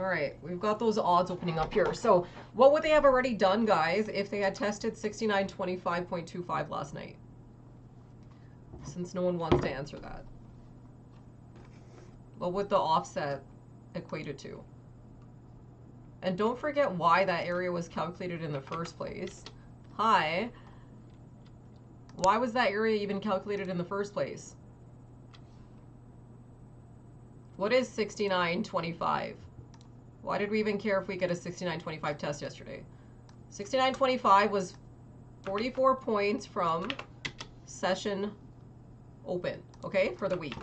All right, we've got those odds opening up here. So what would they have already done, guys, if they had tested 6925.25 last night? Since no one wants to answer that. What would the offset equate it to? And don't forget why that area was calculated in the first place. Hi. Why was that area even calculated in the first place? What is 6925? Why did we even care if we get a 6925 test yesterday? 6925 was 44 points from session open, okay, for the week.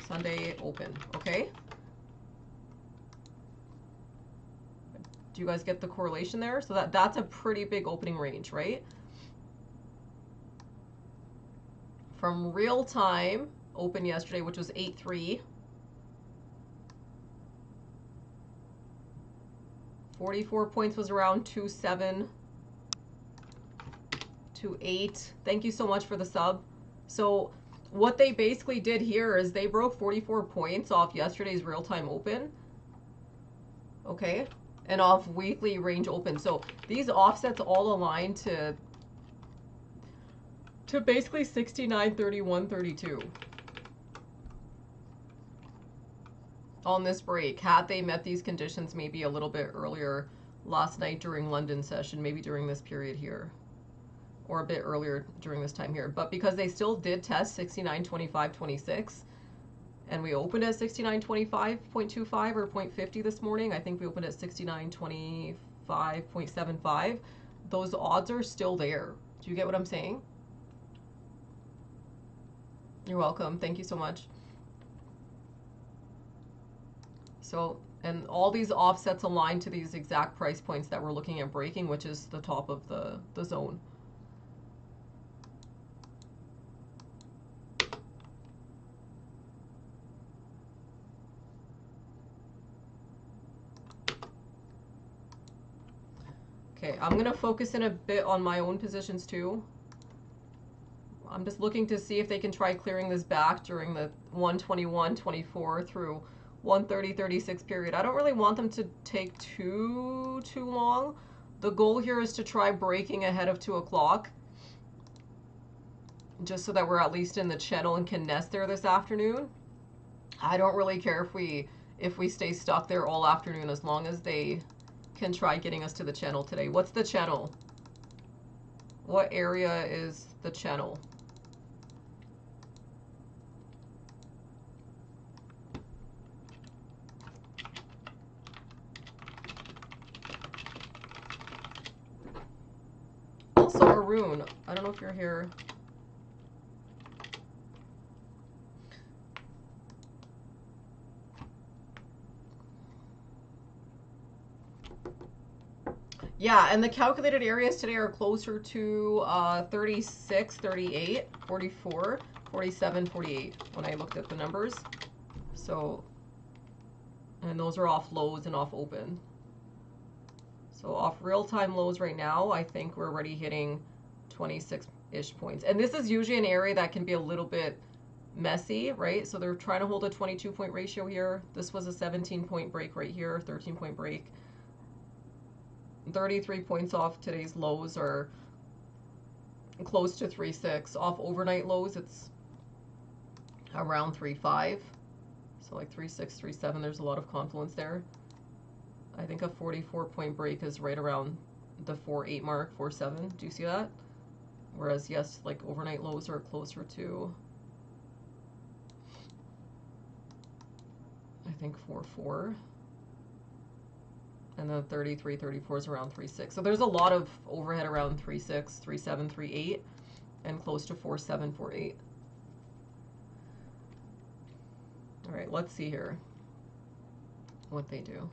Sunday open, okay? Do you guys get the correlation there? So that's a pretty big opening range, right? From real time open yesterday, which was 8.3. 44 points was around 2.7. 2.8. Thank you so much for the sub. So what they basically did here is they broke 44 points off yesterday's real-time open. Okay. And off weekly range open. So these offsets all align to basically 69.31.32 on this break. Had they met these conditions maybe a little bit earlier last night during London session, maybe during this period here, or a bit earlier during this time here. But because they still did test 69.25.26, and we opened at 69.25.25 or 0.50 this morning. I think we opened at 69.25.75. Those odds are still there. Do you get what I'm saying? You're welcome. Thank you so much. So, and all these offsets align to these exact price points that we're looking at breaking, which is the top of the zone. Okay, I'm going to focus in a bit on my own positions too. I'm just looking to see if they can try clearing this back during the 121.24 through 130.36 period. I don't really want them to take too long. The goal here is to try breaking ahead of 2 o'clock. Just so that we're at least in the channel and can nest there this afternoon. I don't really care if we stay stuck there all afternoon, as long as they can try getting us to the channel today. What's the channel? What area is the channel? Also, Arun, I don't know if you're here. Yeah, and the calculated areas today are closer to 36, 38, 44, 47, 48 when I looked at the numbers. So, and those are off lows and off open. So off real-time lows right now, I think we're already hitting 26-ish points. And this is usually an area that can be a little bit messy, right? So they're trying to hold a 22-point ratio here. This was a 17-point break right here, 13-point break. 33 points off today's lows are close to 3.6. Off overnight lows, it's around 3.5. So like 3.6, 3.7, there's a lot of confluence there. I think a 44-point break is right around the 4.8 mark, 4.7. Do you see that? Whereas, yes, like overnight lows are closer to, I think, 4.4. And then 33, 34 is around 3.6. So there's a lot of overhead around 3.6, 3.7, 3.8, and close to 4.7, 4.8. All right, let's see here what they do.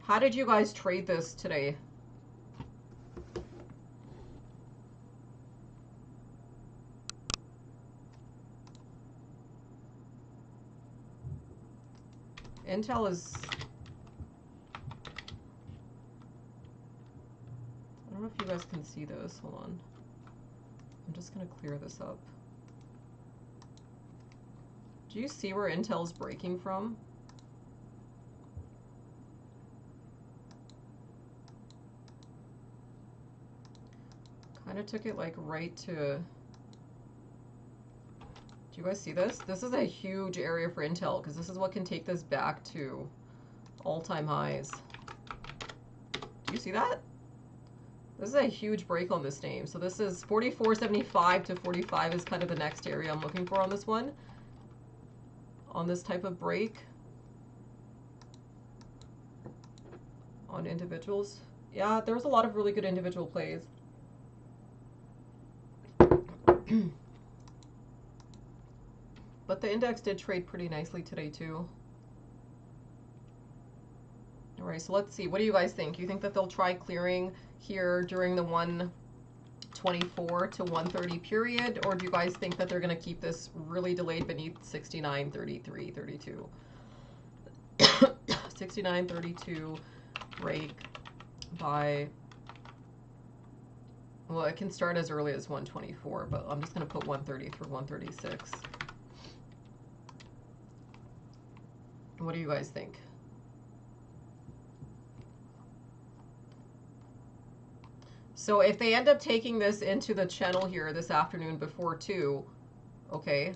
How did you guys trade this today? Intel is, I don't know if you guys can see this. Hold on. I'm just going to clear this up. Do you see where Intel's breaking from? Kind of took it like right to... Do you guys see this? This is a huge area for Intel because this is what can take this back to all-time highs. Do you see that? This is a huge break on this name. So this is 44.75 to 45 is kind of the next area I'm looking for on this one. On this type of break. On individuals. Yeah, there's a lot of really good individual plays. But the index did trade pretty nicely today too. Alright, so let's see. What do you guys think? You think that they'll try clearing here during the 124 to 130 period? Or do you guys think that they're going to keep this really delayed beneath 69.33, 32? 69.32 break by... Well, it can start as early as 124, but I'm just going to put 130 through 136. What do you guys think? So if they end up taking this into the channel here this afternoon before 2, okay,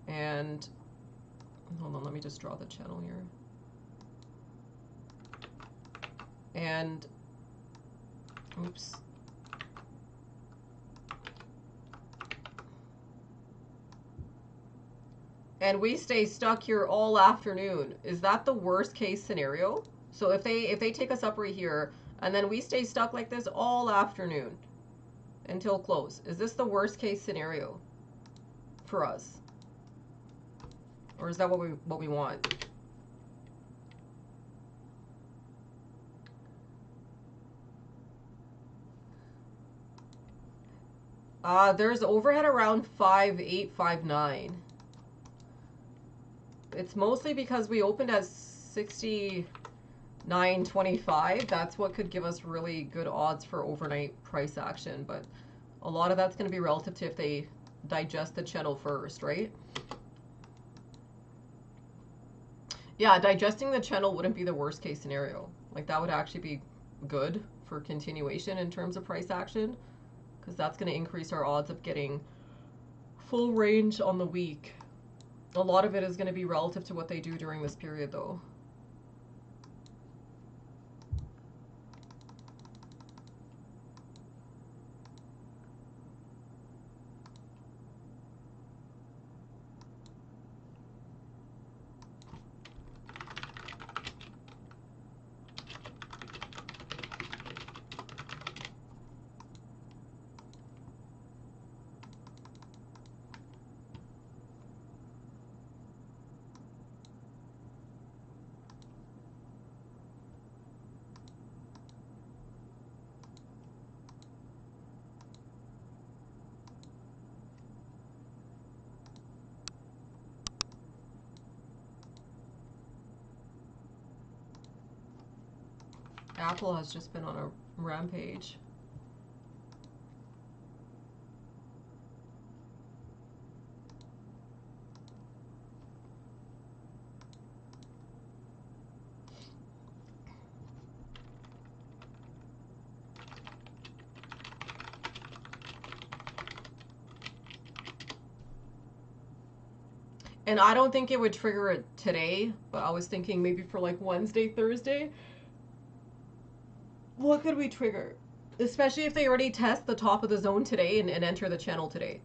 and hold on, let me just draw the channel here. And, oops. And we stay stuck here all afternoon. Is that the worst case scenario? So if they take us up right here, and then we stay stuck like this all afternoon until close, is this the worst case scenario for us? Or is that what we want? There's overhead around 5.8, 5.9. It's mostly because we opened at 69.25. That's what could give us really good odds for overnight price action. But a lot of that's going to be relative to if they digest the channel first, right? Yeah, digesting the channel wouldn't be the worst case scenario. Like, that would actually be good for continuation in terms of price action, because that's going to increase our odds of getting full range on the week. A lot of it is going to be relative to what they do during this period, though. Apple has just been on a rampage. And I don't think it would trigger it today, but I was thinking maybe for like Wednesday, Thursday. What could we trigger? Especially if they already test the top of the zone today and enter the channel today.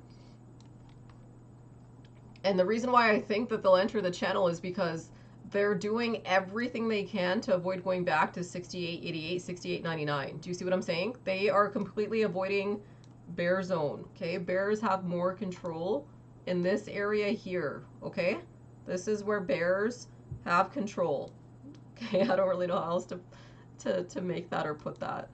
And the reason why I think that they'll enter the channel is because they're doing everything they can to avoid going back to 68.88, 68.99. Do you see what I'm saying? They are completely avoiding bear zone, okay? Bears have more control in this area here, okay? This is where bears have control. Okay, I don't really know how else to make that or put that.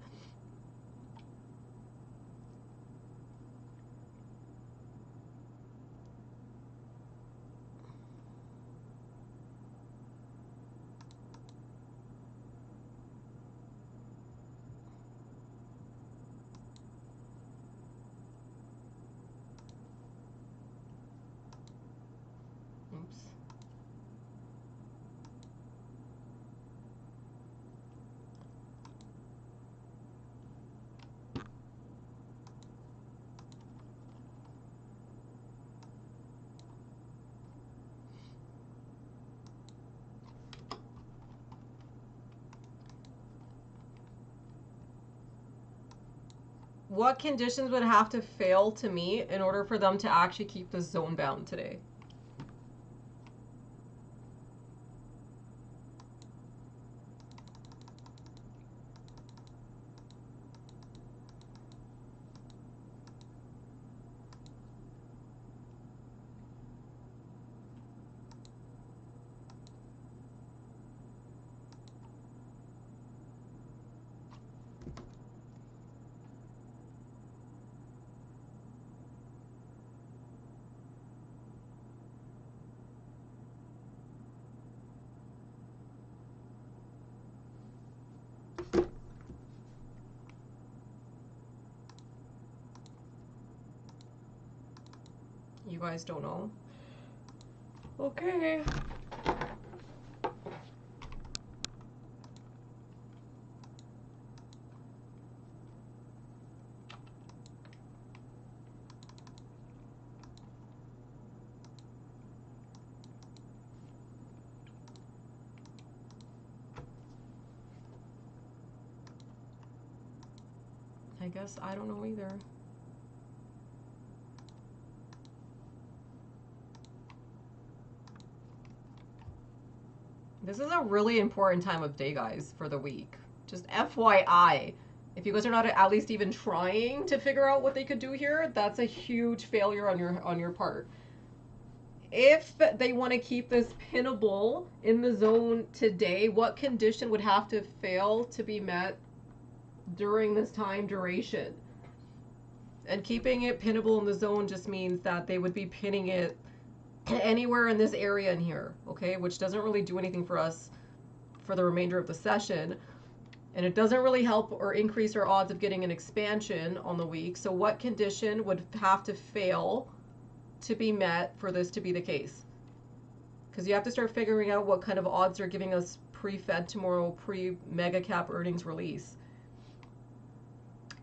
what conditions would have to fail to meet in order for them to actually keep the zone bound today? You guys don't know? Okay. I guess I don't know either. This is a really important time of day, guys, for the week. Just FYI. If you guys are not at least even trying to figure out what they could do here, that's a huge failure on your part. If they want to keep this pinnable in the zone today, what condition would have to fail to be met during this time duration? And keeping it pinnable in the zone just means that they would be pinning it anywhere in this area in here, okay? Which doesn't really do anything for us for the remainder of the session. And it doesn't really help or increase our odds of getting an expansion on the week. So what condition would have to fail to be met for this to be the case? Because you have to start figuring out what kind of odds are giving us pre-Fed tomorrow, pre-mega cap earnings release.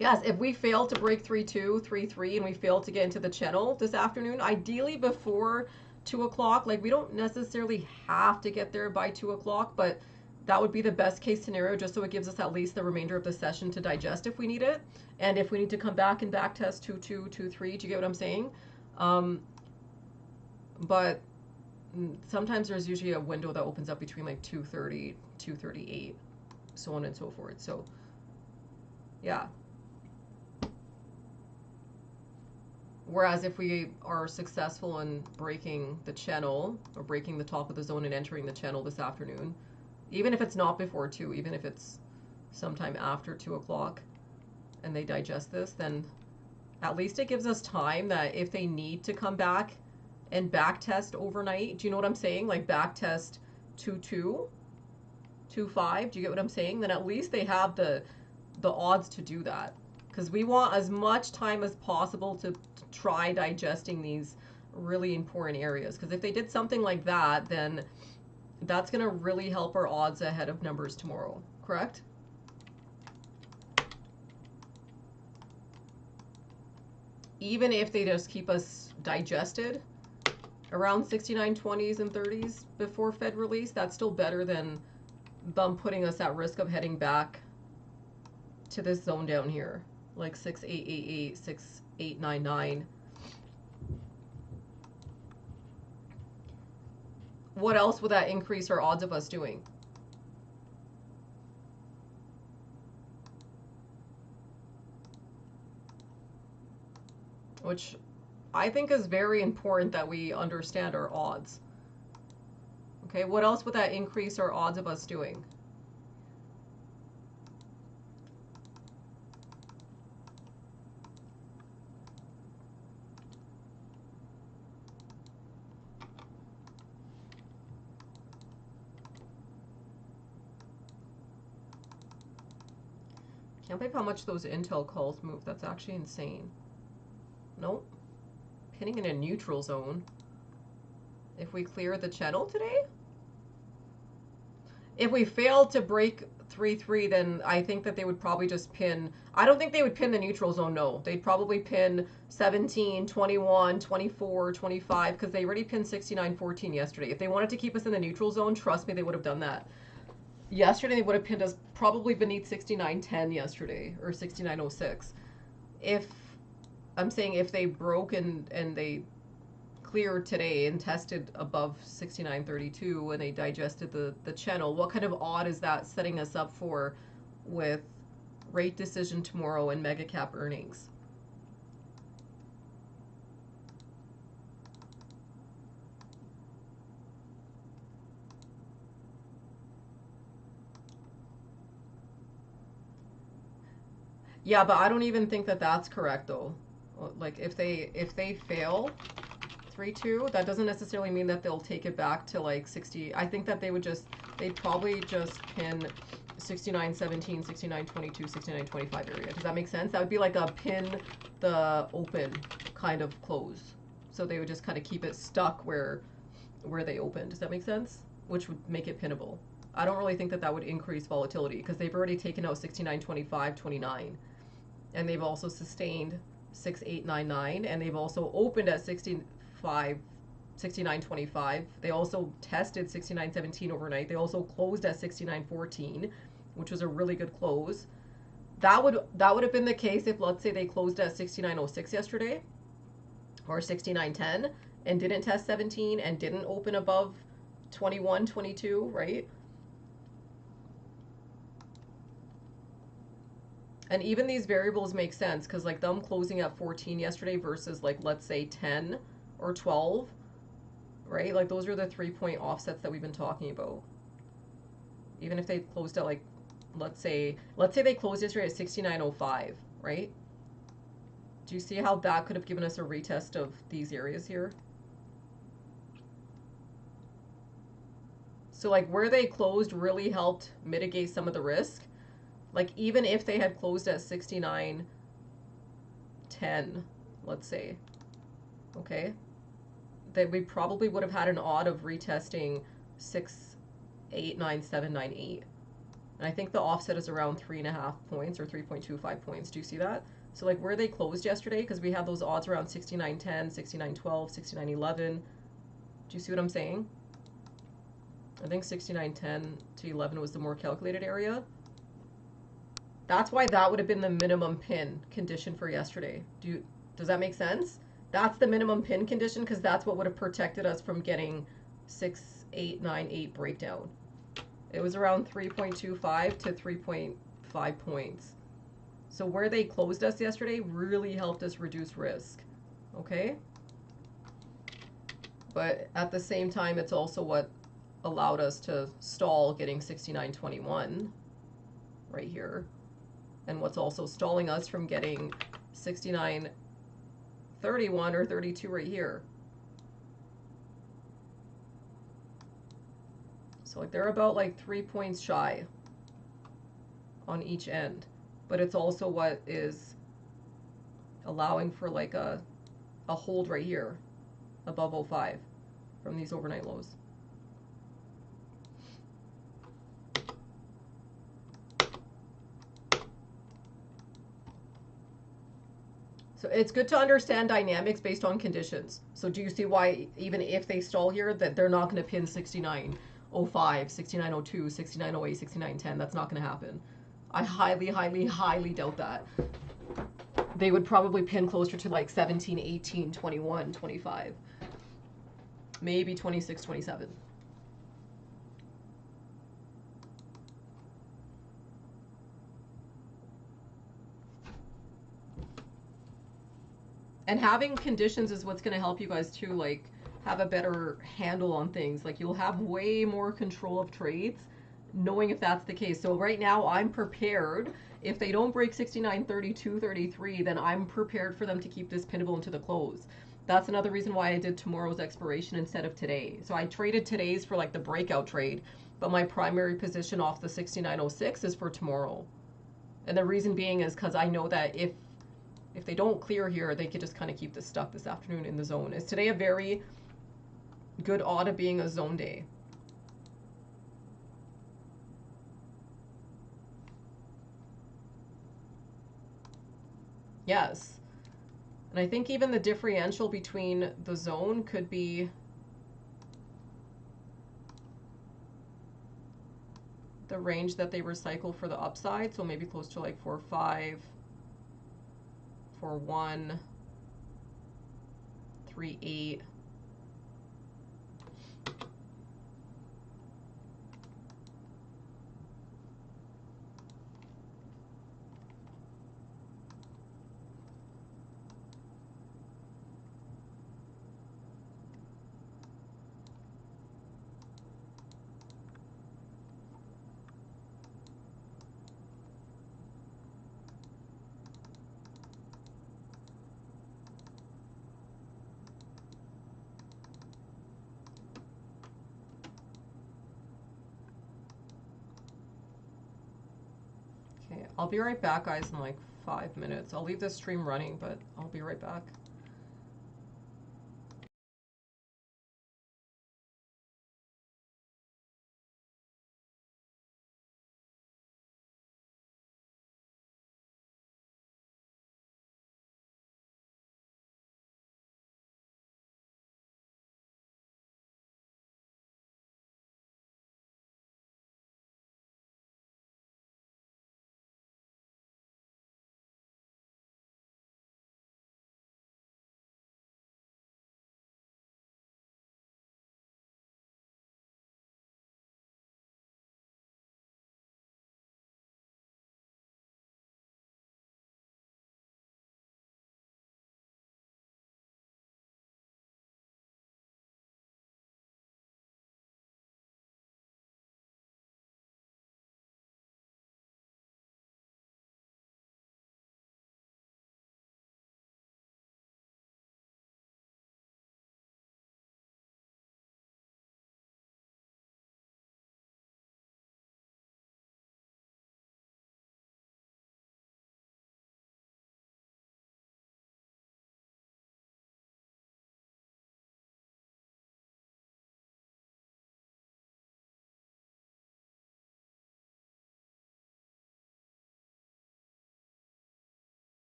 Yes, if we fail to break 3.2, 3.3, and we fail to get into the channel this afternoon, ideally before 2 o'clock, like we don't necessarily have to get there by 2 o'clock, but that would be the best case scenario, just so it gives us at least the remainder of the session to digest if we need it. And if we need to come back and back test 2.2, 2.3, do you get what I'm saying? But sometimes there's usually a window that opens up between like 2.30, 2.38, so on and so forth. So yeah. Whereas if we are successful in breaking the channel or breaking the top of the zone and entering the channel this afternoon, even if it's not before 2, even if it's sometime after 2 o'clock and they digest this, then at least it gives us time that if they need to come back and back test overnight, do you know what I'm saying? Like back test 2.2, 2.5, do you get what I'm saying? Then at least they have the odds to do that. Because we want as much time as possible to try digesting these really important areas. Because if they did something like that, then that's going to really help our odds ahead of numbers tomorrow. Correct? Even if they just keep us digested around 69.20s and 30s before Fed release, that's still better than them putting us at risk of heading back to this zone down here. Like 6888, 6899. What else would that increase our odds of us doing? Which I think is very important that we understand our odds. Okay, what else would that increase our odds of us doing? Can't believe how much those Intel calls move. That's actually insane. Nope. Pinning in a neutral zone. If we clear the channel today? If we fail to break 3.3, then I think that they would probably just pin. I don't think they would pin the neutral zone, no. They'd probably pin 17, 21, 24, 25, because they already pinned 69.14 yesterday. If they wanted to keep us in the neutral zone, trust me, they would have done that. Yesterday, they would have pinned us probably beneath 69.10 yesterday, or 69.06. if I'm saying if they broke and they cleared today and tested above 69.32 and they digested the channel, what kind of odd is that setting us up for with rate decision tomorrow and mega cap earnings? Yeah, but I don't even think that that's correct though. Like if they fail 3-2, that doesn't necessarily mean that they'll take it back to like 60. I think that they'd probably just pin 69.17, 69.22, 69.25 area. Does that make sense? That would be like a pin the open kind of close. So they would just kind of keep it stuck where they opened. Does that make sense? Which would make it pinnable. I don't really think that that would increase volatility because they've already taken out 69.25, 29. And they've also sustained 6899, and they've also opened at 69.25. They also tested 69.17 overnight. They also closed at 69.14, which was a really good close. That would have been the case if, let's say, they closed at 69.06 yesterday or 69.10 and didn't test 17 and didn't open above 21, 22, right? And even these variables make sense because like them closing at 14 yesterday versus like let's say 10 or 12, right? Like those are the 3-point offsets that we've been talking about. Even if they closed at like let's say they closed yesterday at 69.05, right? Do you see how that could have given us a retest of these areas here? So like where they closed really helped mitigate some of the risk. Like even if they had closed at 69.10, let's say, okay, that we probably would have had an odd of retesting 6.89798. And I think the offset is around 3.5 points or 3.25 points. Do you see that? So like where they closed yesterday, because we had those odds around 69.10, 69.12, 69.11. Do you see what I'm saying? I think 69.10 to 11 was the more calculated area. That's why that would have been the minimum pin condition for yesterday. Does that make sense? That's the minimum pin condition because that's what would have protected us from getting 6.898 breakdown. It was around 3.25 to 3.5 points. So where they closed us yesterday really helped us reduce risk. Okay? But at the same time, it's also what allowed us to stall getting 69.21 right here. And what's also stalling us from getting 69.31 or 32 right here. So like they're about like 3 points shy on each end. But it's also what is allowing for like a hold right here above 05 from these overnight lows. So it's good to understand dynamics based on conditions. So do you see why even if they stall here that they're not going to pin 69.05, 69.02, 69.08, 69.10? That's not going to happen. I highly, highly, highly doubt that. They would probably pin closer to like 17, 18, 21, 25. Maybe 26, 27. And having conditions is what's going to help you guys too, like have a better handle on things. Like you'll have way more control of trades knowing if that's the case. So right now I'm prepared. If they don't break 69.32, 33, then I'm prepared for them to keep this pinnable into the close. That's another reason why I did tomorrow's expiration instead of today. So I traded today's for like the breakout trade, but my primary position off the 69.06 is for tomorrow. And the reason being is because I know that if they don't clear here, they could just kind of keep this stuck this afternoon in the zone. Is today a very good odd of being a zone day? Yes. And I think even the differential between the zone could be the range that they recycle for the upside. So maybe close to like 4.5, 441, 38. Okay, I'll be right back, guys, in like 5 minutes. I'll leave this stream running, but I'll be right back.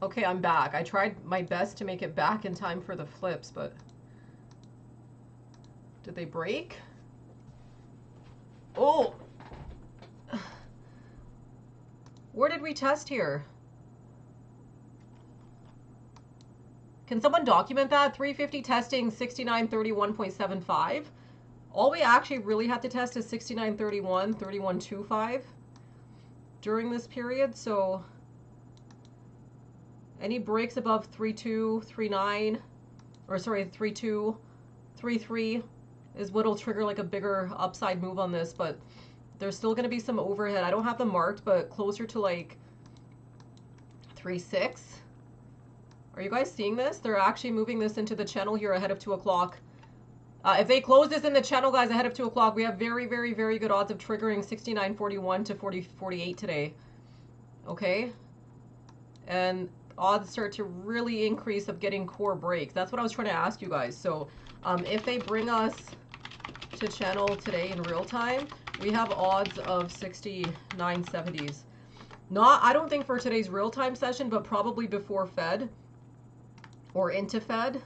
Okay, I'm back. I tried my best to make it back in time for the flips, but did they break? Oh! Where did we test here? Can someone document that? 350 testing 6931.75. All we actually really have to test is 6931, 3125 during this period. So any breaks above 3239, or sorry, 3233 is what'll trigger like a bigger upside move on this, but there's still going to be some overhead. I don't have them marked, but closer to like 3.6. Are you guys seeing this? They're actually moving this into the channel here ahead of 2 o'clock. If they close this in the channel, guys, ahead of 2 o'clock, we have very, very, very good odds of triggering 69.41 to 40.48 today. Okay? And odds start to really increase of getting core breaks. That's what I was trying to ask you guys. So if they bring us to channel today in real time, we have odds of 69.70s. Not, I don't think for today's real time session, but probably before Fed or into Fed.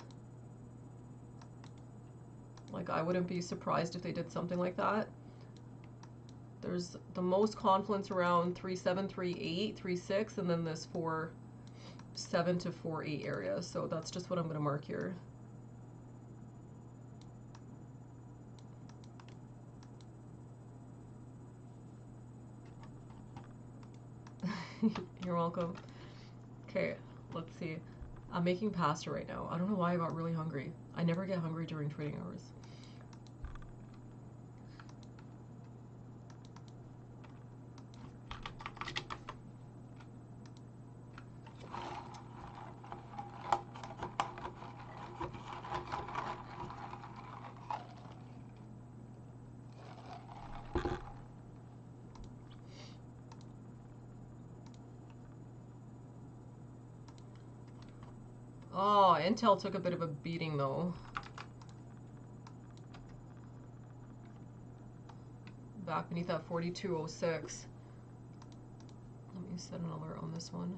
Like, I wouldn't be surprised if they did something like that. There's the most confluence around 3.7, 3.8, 3.6, and then this 4.7 to 4.8 area. So that's just what I'm going to mark here. You're welcome. Okay, let's see. I'm making pasta right now. I don't know why I got really hungry. I never get hungry during trading hours. Oh, Intel took a bit of a beating though. Back beneath that 4206. Let me set an alert on this one.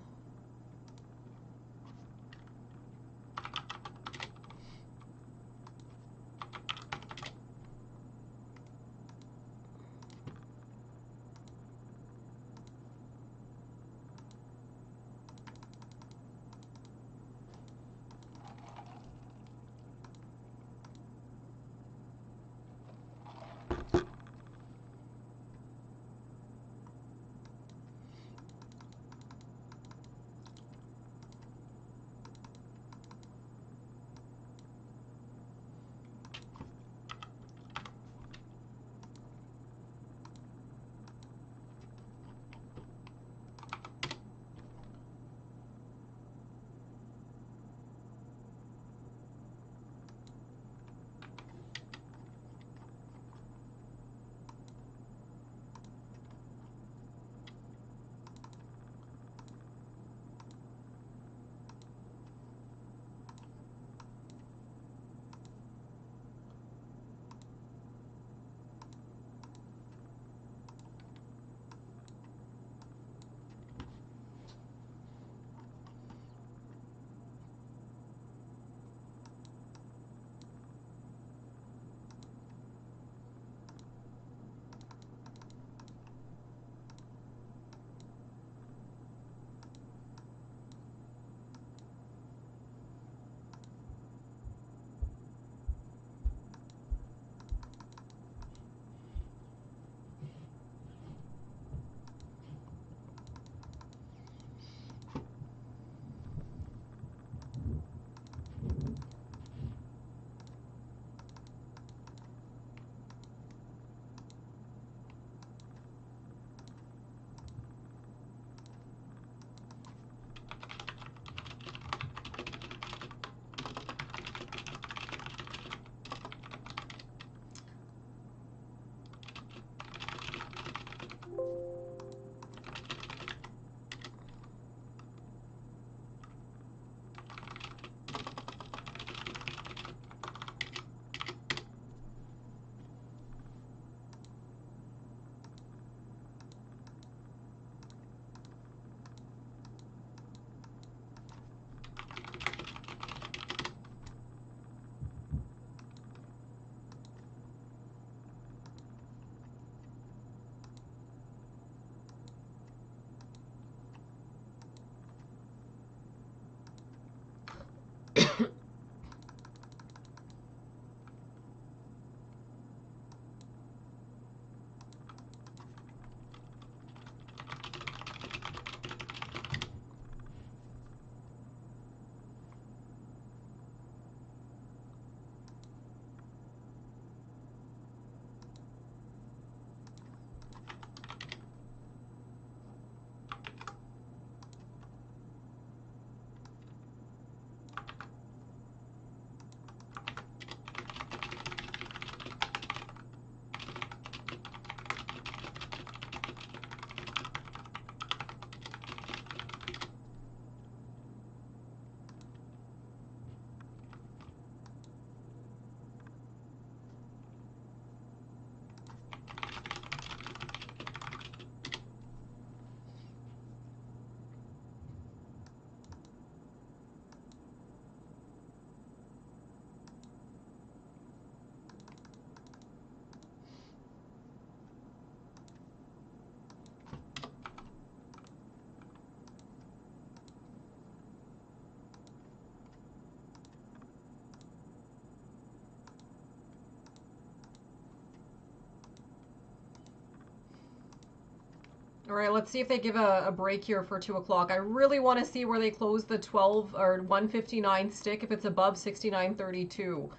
All right, let's see if they give a break here for 2 o'clock. I really want to see where they close the 12 or 159 stick if it's above 69.32.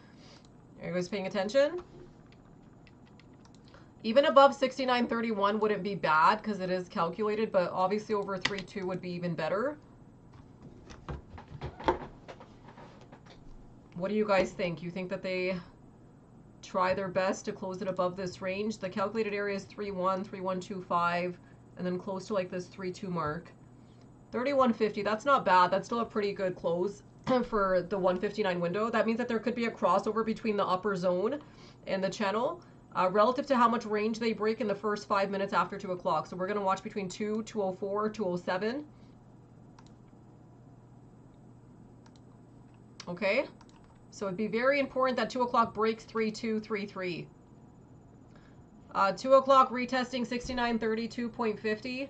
Are you guys paying attention? Even above 69.31 wouldn't be bad because it is calculated, but obviously over 3.2 would be even better. What do you guys think? You think that they try their best to close it above this range? The calculated area is 3.1, 3.125, and then close to like this 3.2 mark. 31.50, that's not bad. That's still a pretty good close for the 159 window. That means that there could be a crossover between the upper zone and the channel relative to how much range they break in the first 5 minutes after 2 o'clock. So we're going to watch between 2:04, 2:07. Okay, so it'd be very important that 2 o'clock breaks 3.2, 3.3. 2 o'clock retesting 69.32.50.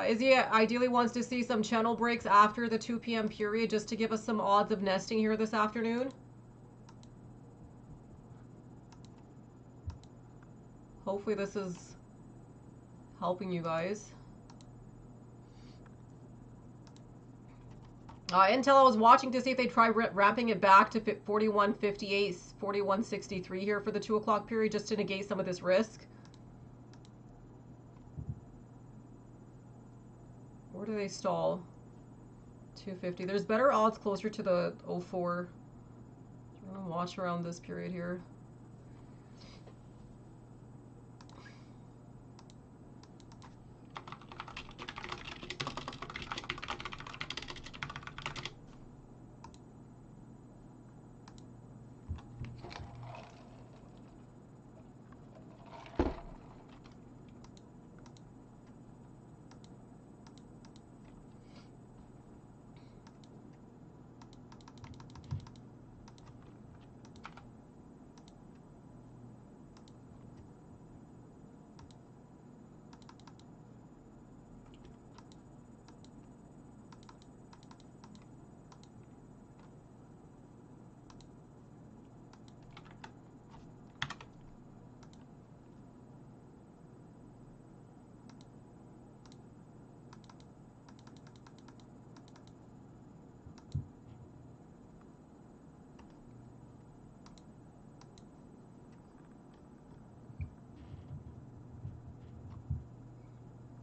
Izzy ideally wants to see some channel breaks after the 2 p.m. period just to give us some odds of nesting here this afternoon. Hopefully this is helping you guys. Intel, I was watching to see if they try ramping it back to 41.58, 41.63 here for the 2 o'clock period just to negate some of this risk. Where do they stall? 250. There's better odds closer to the 04. I'm going to watch around this period here.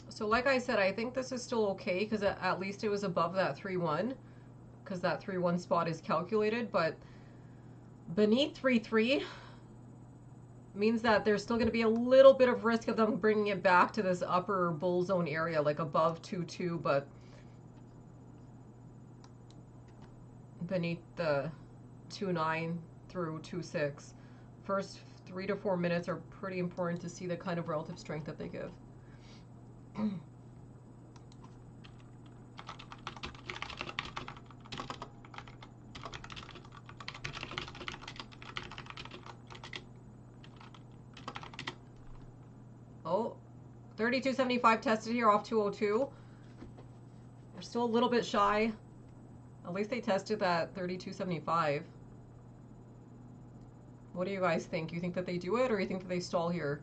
So like I said, I think this is still okay because at least it was above that 3.1 because that 3.1 spot is calculated, but beneath 3.3 means that there's still going to be a little bit of risk of them bringing it back to this upper bull zone area, like above 2.2, but beneath the 2.9 through 2.6. First 3 to 4 minutes are pretty important to see the kind of relative strength that they give. Oh, 32.75 tested here off 202. We're still a little bit shy. At least they tested that 32.75. What do you guys think? You think that they do it, or you think that they stall here?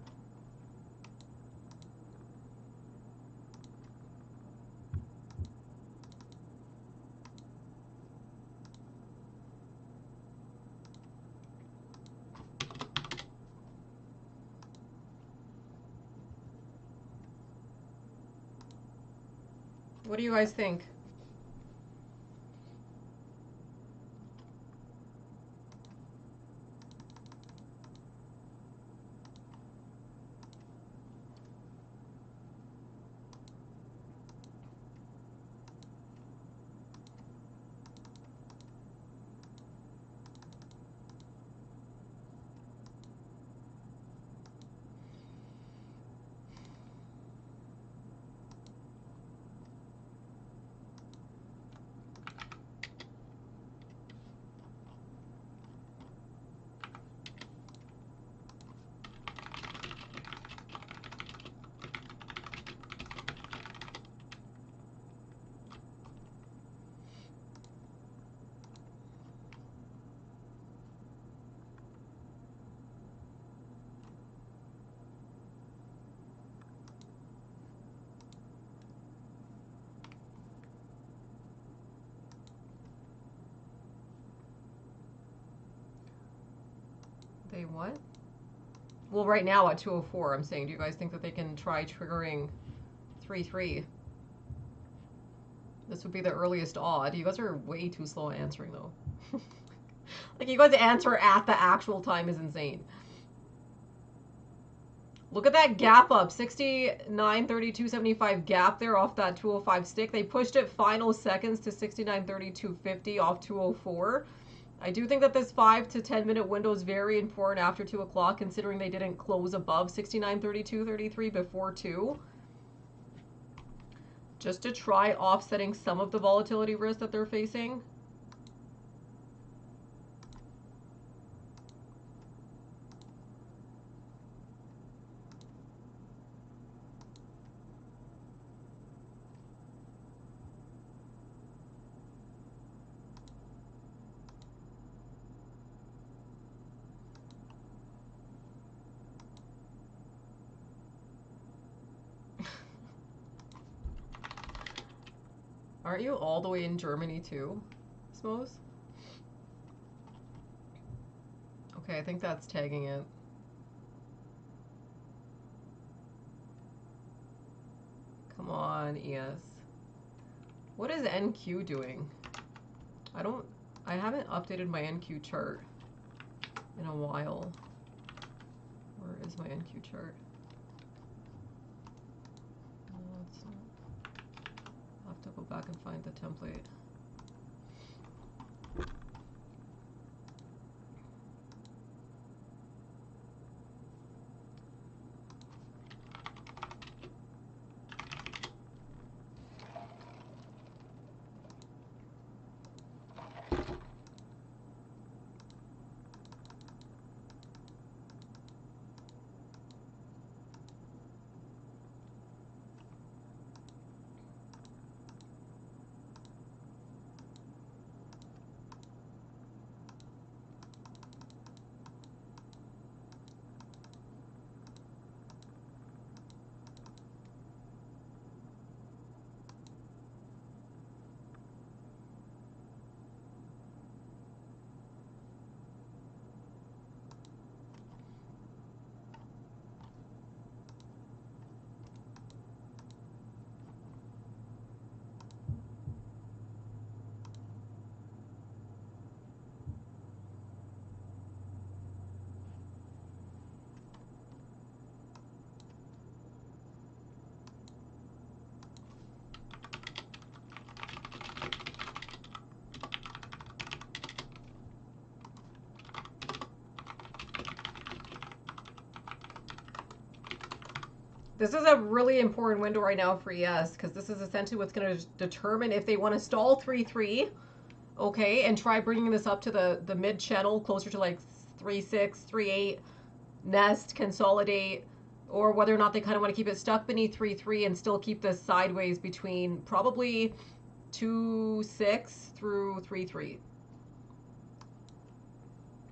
What do you guys think? They what? Well, right now at 204, I'm saying, do you guys think that they can try triggering 3-3? This would be the earliest odd. You guys are way too slow at answering, though. Like, you guys answer at the actual time is insane. Look at that gap up. 69.32.75 gap there off that 205 stick. They pushed it final seconds to 69.32.50 off 204. I do think that this 5 to 10 minute window is very important after 2 o'clock, considering they didn't close above 69.32.33 before 2. Just to try offsetting some of the volatility risk that they're facing. Aren't you all the way in Germany too, Smos? Okay, I think that's tagging it. Come on, ES. What is NQ doing? I haven't updated my NQ chart in a while. Where is my NQ chart? No, it's not. I'll have to go back and find the template. This is a really important window right now for ES, because this is essentially what's going to determine if they want to stall 3-3, okay, and try bringing this up to the mid channel, closer to like 3-6, 3-8, nest, consolidate, or whether or not they kind of want to keep it stuck beneath 3-3 and still keep this sideways between probably 2-6 through 3-3.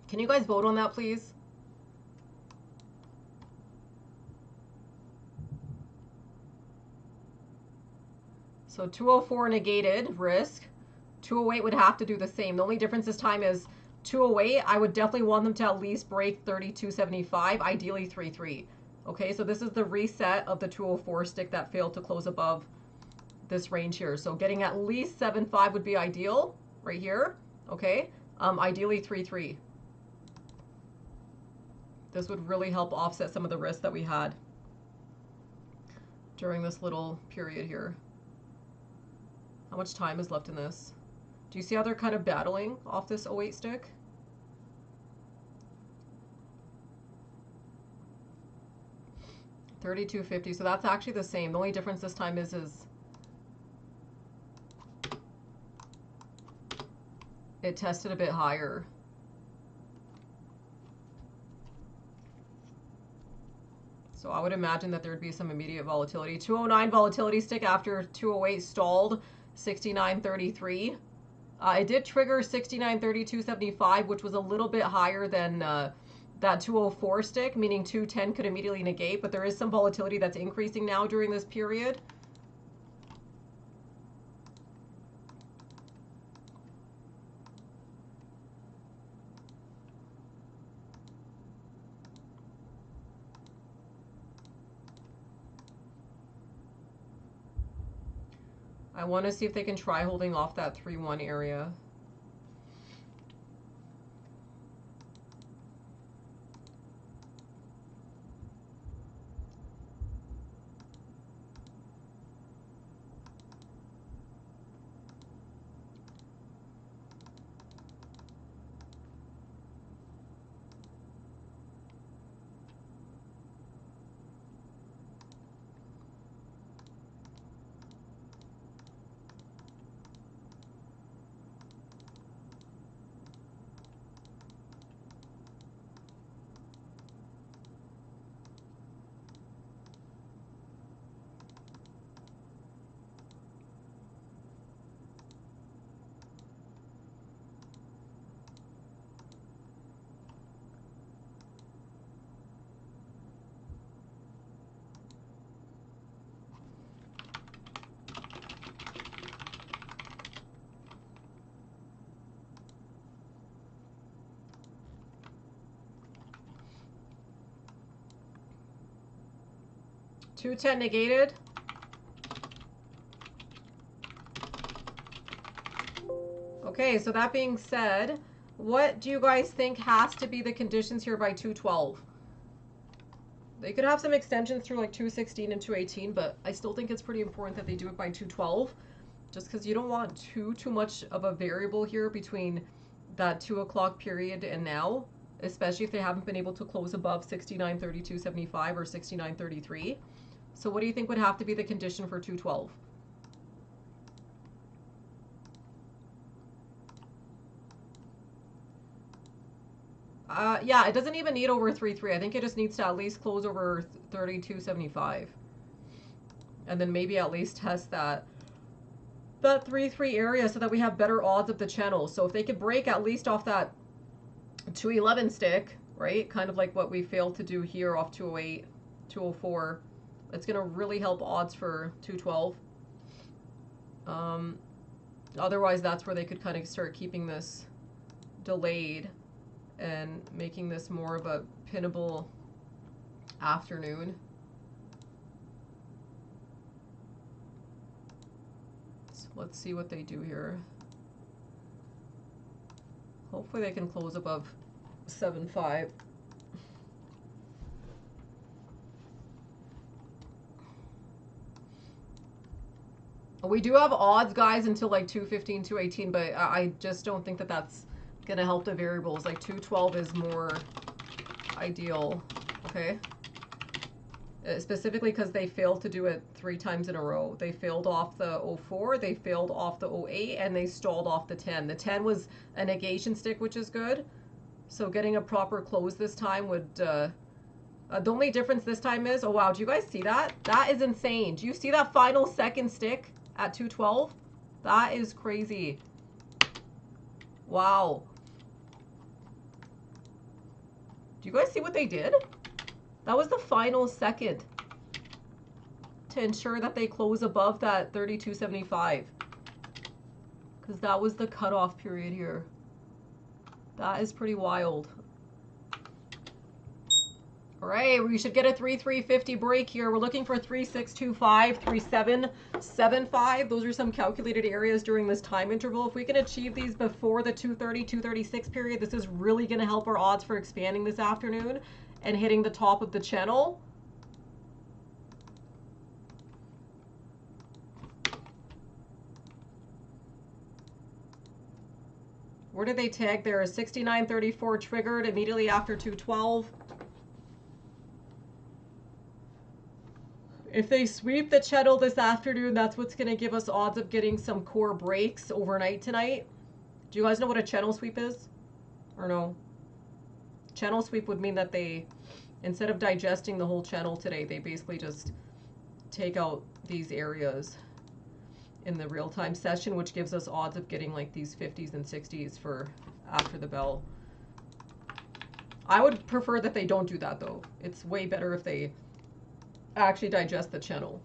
Can you guys vote on that, please? So 204 negated risk. 208 would have to do the same. The only difference this time is 208, I would definitely want them to at least break 32.75, ideally 3-3. Okay, so this is the reset of the 204 stick that failed to close above this range here. So getting at least 7.5 would be ideal right here. Okay, ideally 3-3. This would really help offset some of the risk that we had during this little period here. How much time is left in this? Do you see how they're kind of battling off this 08 stick? $32.50. So that's actually the same. The only difference this time is it tested a bit higher. So I would imagine that there would be some immediate volatility. 209 volatility stick after 208 stalled 69.33. It did trigger 69.32.75, which was a little bit higher than that 204 stick, meaning 210 could immediately negate, but there is some volatility that's increasing now during this period. I want to see if they can try holding off that 3-1 area. $210 negated. Okay, so that being said, what do you guys think has to be the conditions here by 212? They could have some extensions through like 216 and 218, but I still think it's pretty important that they do it by 212, just because you don't want too much of a variable here between that 2 o'clock period and now, especially if they haven't been able to close above 69.3275 or 69.33. So what do you think would have to be the condition for 212? Yeah, it doesn't even need over 3.3. I think it just needs to at least close over 32.75. And then maybe at least test that 3.3 area so that we have better odds of the channel. So if they could break at least off that 211 stick, right? Kind of like what we failed to do here off 208, 204. It's going to really help odds for 212. Otherwise, that's where they could kind of start keeping this delayed and making this more of a pinnable afternoon. So let's see what they do here. Hopefully they can close above 7.5. We do have odds, guys, until like 215, 218, but I just don't think that that's going to help the variables. Like 212 is more ideal, okay? Specifically because they failed to do it 3 times in a row. They failed off the 04, they failed off the 08, and they stalled off the 10. The 10 was a negation stick, which is good. So getting a proper close this time would... the only difference this time is... Oh, wow. Do you guys see that? That is insane. Do you see that final second stick at 212? That is crazy. Wow. Do you guys see what they did? That was the final second to ensure that they close above that 32.75. Because that was the cutoff period here. That is pretty wild. All right, we should get a 3.350 break here. We're looking for 3.625, 3.775. Those are some calculated areas during this time interval. If we can achieve these before the 2.30, 2.36 period, this is really going to help our odds for expanding this afternoon and hitting the top of the channel. Where did they tag there? 69.34 triggered immediately after 212. If they sweep the channel this afternoon, that's what's going to give us odds of getting some core breaks overnight tonight. Do you guys know what a channel sweep is? Or no? Channel sweep would mean that they, instead of digesting the whole channel today, they basically just take out these areas in the real-time session, which gives us odds of getting like these 50s and 60s for after the bell. I would prefer that they don't do that though. It's way better if they actually digest the channel.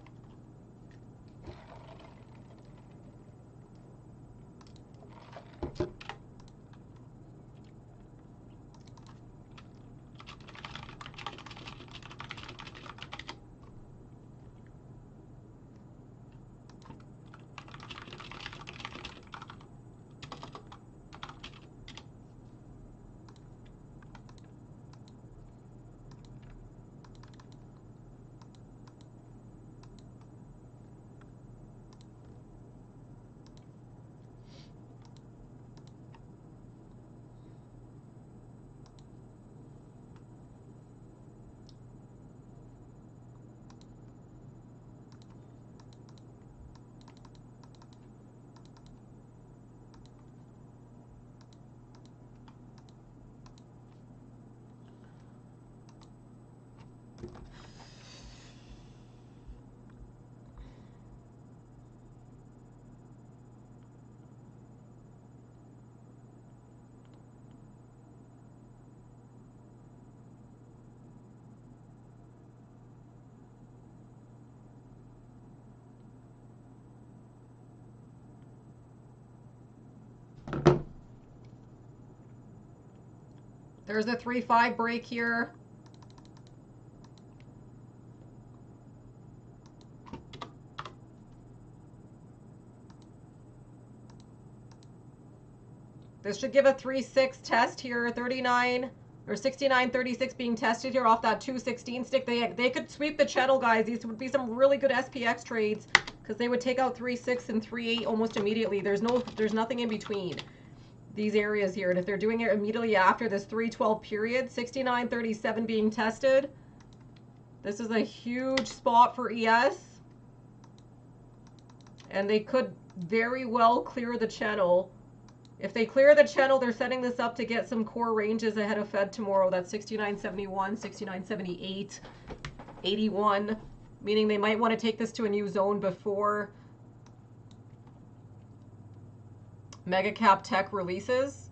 There's a 3-5 break here. This should give a 3-6 test here. 39 or 69.36 being tested here off that 216 stick. They could sweep the channel, guys. These would be some really good SPX trades because they would take out 3-6 and 3-8 almost immediately. There's nothing in between these areas here. And if they're doing it immediately after this 312 period, 69.37 being tested, this is a huge spot for ES. And they could very well clear the channel. If they clear the channel, they're setting this up to get some core ranges ahead of Fed tomorrow. That's 69.71, 69.78, 81, meaning they might want to take this to a new zone before mega cap tech releases.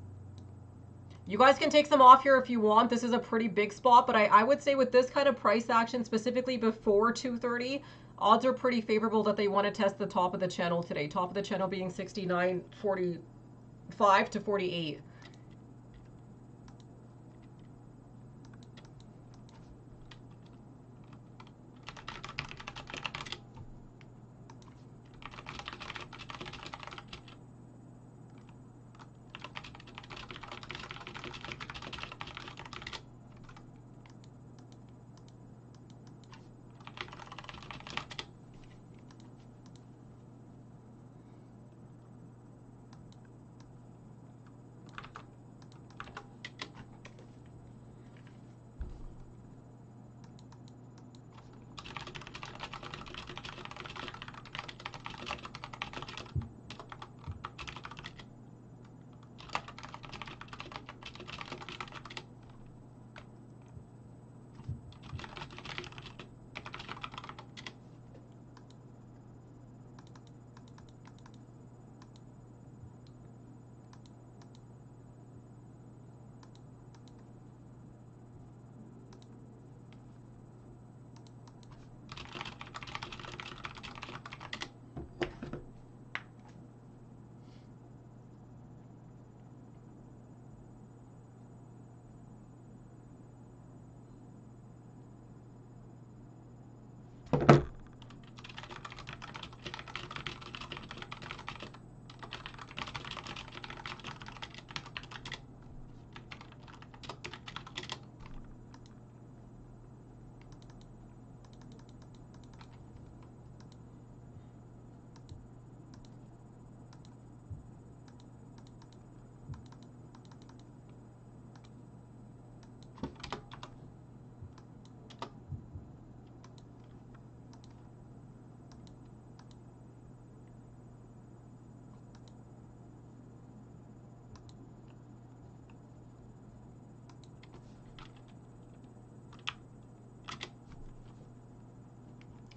You guys can take some off here if you want. This is a pretty big spot, but I would say with this kind of price action, specifically before 230, odds are pretty favorable that they want to test the top of the channel today. Top of the channel being 69.45 to 48.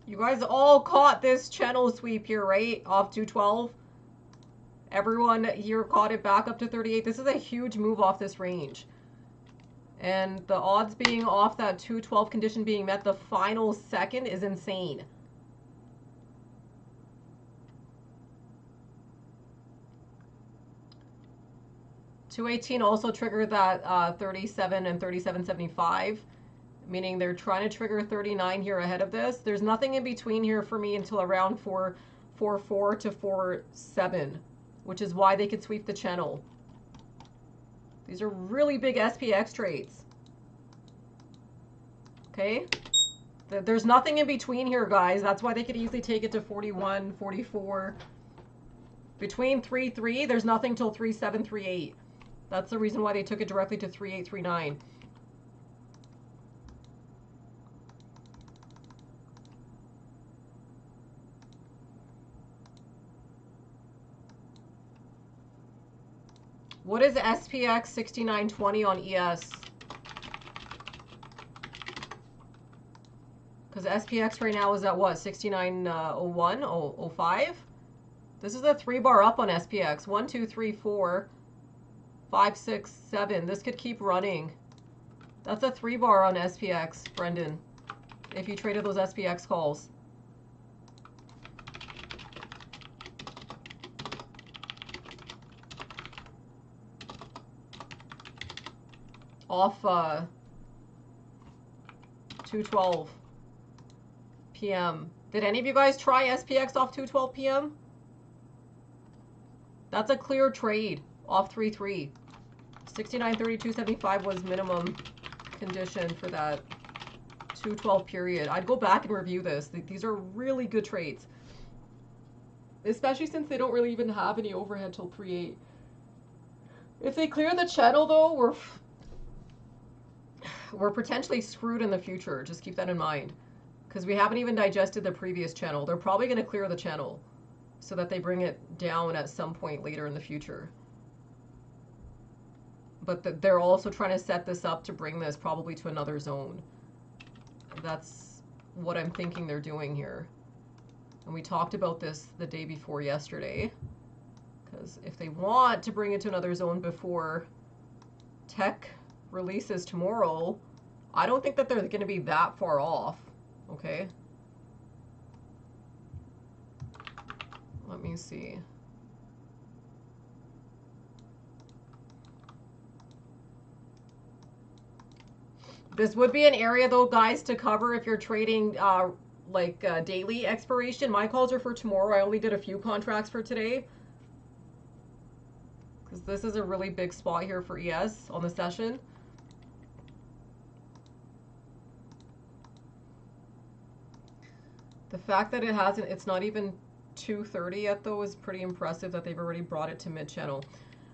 You guys all caught this channel sweep here, right? Off 212. Everyone here caught it back up to 38. This is a huge move off this range. And the odds being off that 212 condition being met the final second is insane. $218 also triggered that 37 and 37.75. Meaning they're trying to trigger 39 here ahead of this. There's nothing in between here for me until around 4.44 to 4.7, which is why they could sweep the channel. These are really big SPX trades. Okay? There's nothing in between here, guys. That's why they could easily take it to 41, 44. Between 3.3, there's nothing till 3.7, 3.8. That's the reason why they took it directly to 3.8, 3.9. What is SPX 6920 on ES? Because SPX right now is at what? 69.01, 05? This is a 3-bar up on SPX. 1, 2, 3, 4, 5, 6, 7. This could keep running. That's a 3-bar on SPX, Brendan. If you traded those SPX calls. Off 2:12 p.m. Did any of you guys try SPX off 2:12 p.m.? That's a clear trade off 3.3. 69.3275 was minimum condition for that 2:12 period. I'd go back and review this. These are really good trades. Especially since they don't really even have any overhead till 3.8. If they clear the channel though, we're potentially screwed in the future. Just keep that in mind. Because we haven't even digested the previous channel. They're probably going to clear the channel so that they bring it down at some point later in the future. But they're also trying to set this up to bring this probably to another zone. That's what I'm thinking they're doing here. And we talked about this the day before yesterday. Because if they want to bring it to another zone before tech releases tomorrow, I don't think that they're going to be that far off. Okay. Let me see. This would be an area though, guys, to cover if you're trading daily expiration. My calls are for tomorrow. I only did a few contracts for today. Because this is a really big spot here for ES on the session. The fact that it's not even 2:30 yet though is pretty impressive that they've already brought it to mid-channel.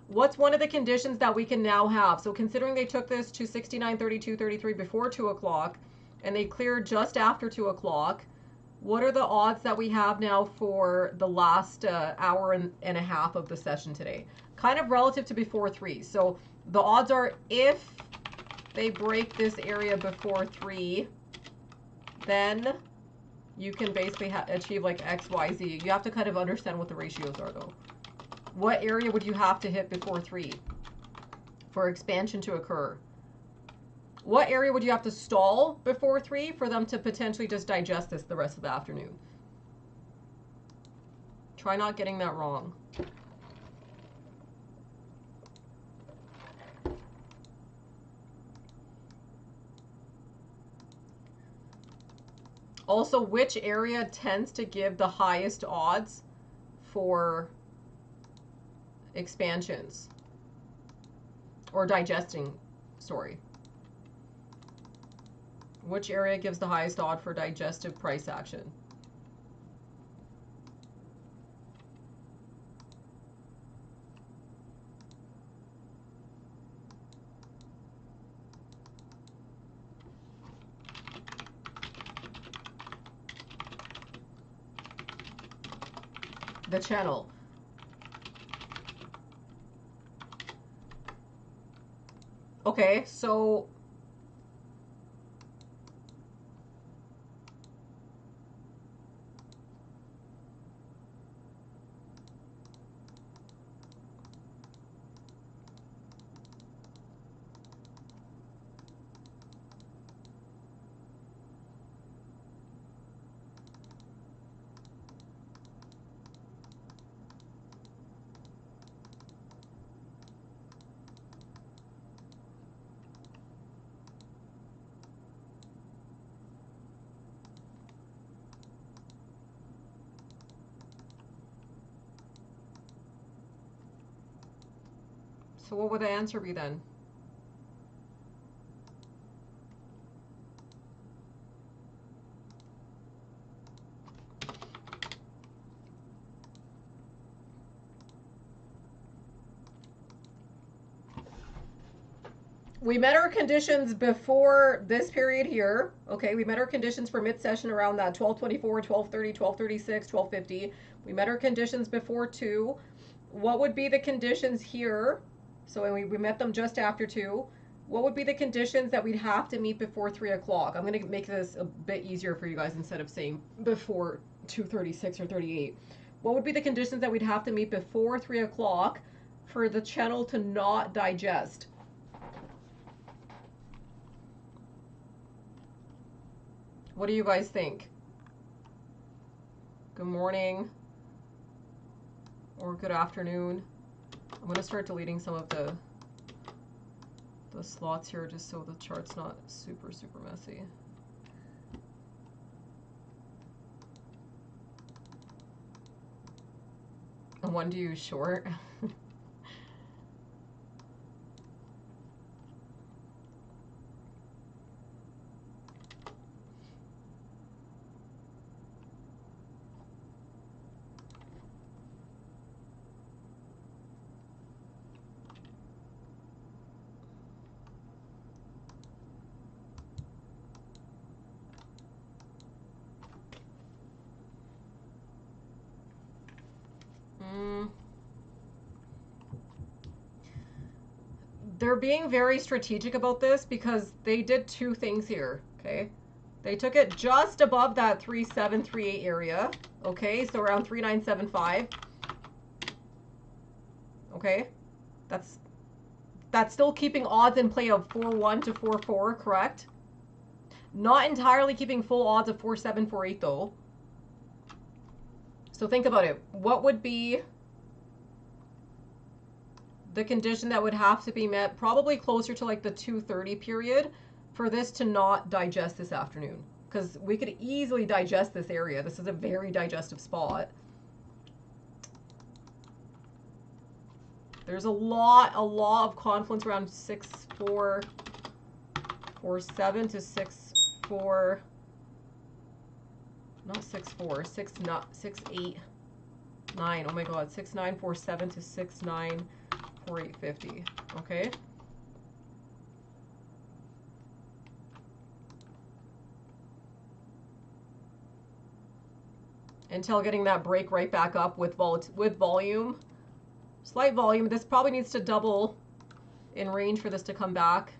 What's one of the conditions that we can now have? So considering they took this to 69.3233 before 2 o'clock and they cleared just after 2 o'clock, what are the odds that we have now for the last hour and a half of the session today? Kind of relative to before 3. So the odds are if they break this area before 3, then you can basically achieve like X, Y, Z. You have to kind of understand what the ratios are though. What area would you have to hit before 3 for expansion to occur? What area would you have to stall before 3 for them to potentially just digest this the rest of the afternoon? Try not getting that wrong. Also, which area tends to give the highest odds for expansions or digesting, sorry. Which area gives the highest odd for digestive price action? The channel. Okay, so what would the answer be then? We met our conditions before this period here. Okay, we met our conditions for mid-session around that 12:24, 12:30, 12:36, 12:50. We met our conditions before 2. What would be the conditions here? So we met them just after 2. what would be the conditions that we'd have to meet before 3 o'clock? I'm going to make this a bit easier for you guys instead of saying before 2:36 or 38. What would be the conditions that we'd have to meet before 3 o'clock for the channel to not digest? What do you guys think? Good morning or good afternoon. I'm going to start deleting some of the slots here just so the chart's not super messy. And when do you short? They're being very strategic about this because they did two things here, okay? They took it just above that 3738 area, okay? So around 3975. Okay? That's still keeping odds in play of 4-1 to 4-4, correct? Not entirely keeping full odds of 4-7, 4-8 though. So think about it. What would be the condition that would have to be met, probably closer to like the 2:30 period, for this to not digest this afternoon? Because we could easily digest this area. This is a very digestive spot. There's a lot of confluence around 6-4-4-7 to 6-4, not 6-4, 6-8-9. Oh my god, 6-9-4-7 to 6-9-4-8-50. Okay. Until getting that break right back up with volume. Slight volume. This probably needs to double in range for this to come back.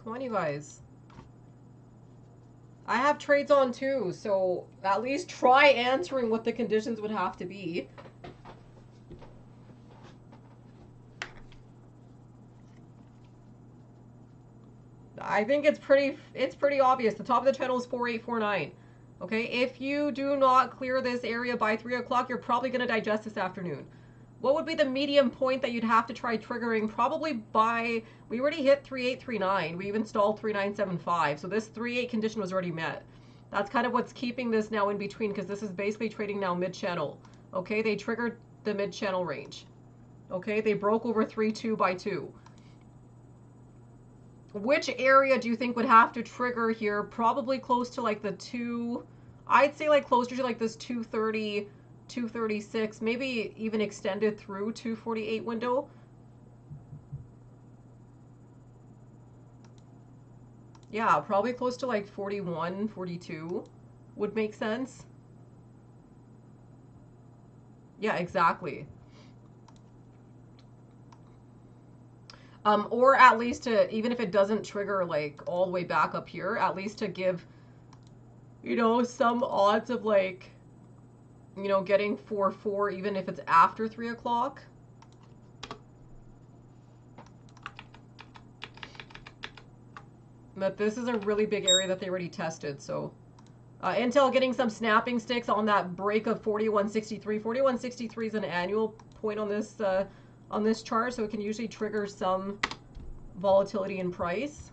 Come on, you guys. I have trades on too, so at least try answering what the conditions would have to be. I think it's pretty obvious. The top of the channel is 4849. Okay, if you do not clear this area by 3 o'clock, you're probably going to digest this afternoon. What would be the medium point that you'd have to try triggering? Probably by, we already hit 3839. We even stalled 3975. So this 38 condition was already met. That's kind of what's keeping this now in between, because this is basically trading now mid-channel. Okay, they triggered the mid-channel range. Okay, they broke over 3-2 by 2. Which area do you think would have to trigger here? Probably close to like the 2, I'd say like closer to like this 230, 236, maybe even extended through 248 window. Yeah, probably close to like 41, 42 would make sense. Yeah, exactly. Or at least to, even if it doesn't trigger like all the way back up here, at least to give, you know, some odds of like, you know, getting 4-4 even if it's after 3 o'clock. But this is a really big area that they already tested, so. Intel getting some snapping sticks on that break of 4163. 4163 is an annual point on this chart, so it can usually trigger some volatility in price.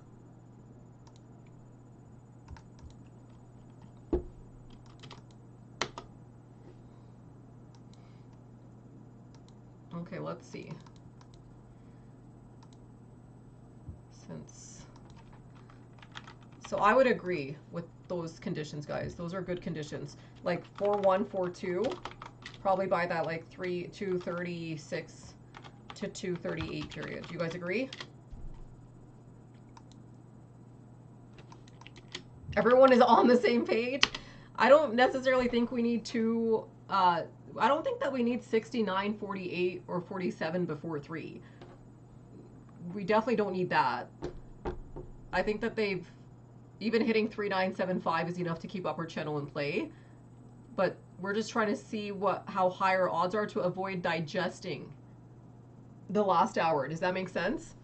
Okay, let's see. So I would agree with those conditions, guys. Those are good conditions. Like 4-1, 4-2, probably by that like 236 to 238 period. Do you guys agree? Everyone is on the same page. I don't necessarily think we need to. I don't think that we need 69, 48, or 47 before 3. We definitely don't need that. I think that they've even hitting 3975 is enough to keep upper channel in play. But we're just trying to see how higher odds are to avoid digesting the last hour. Does that make sense?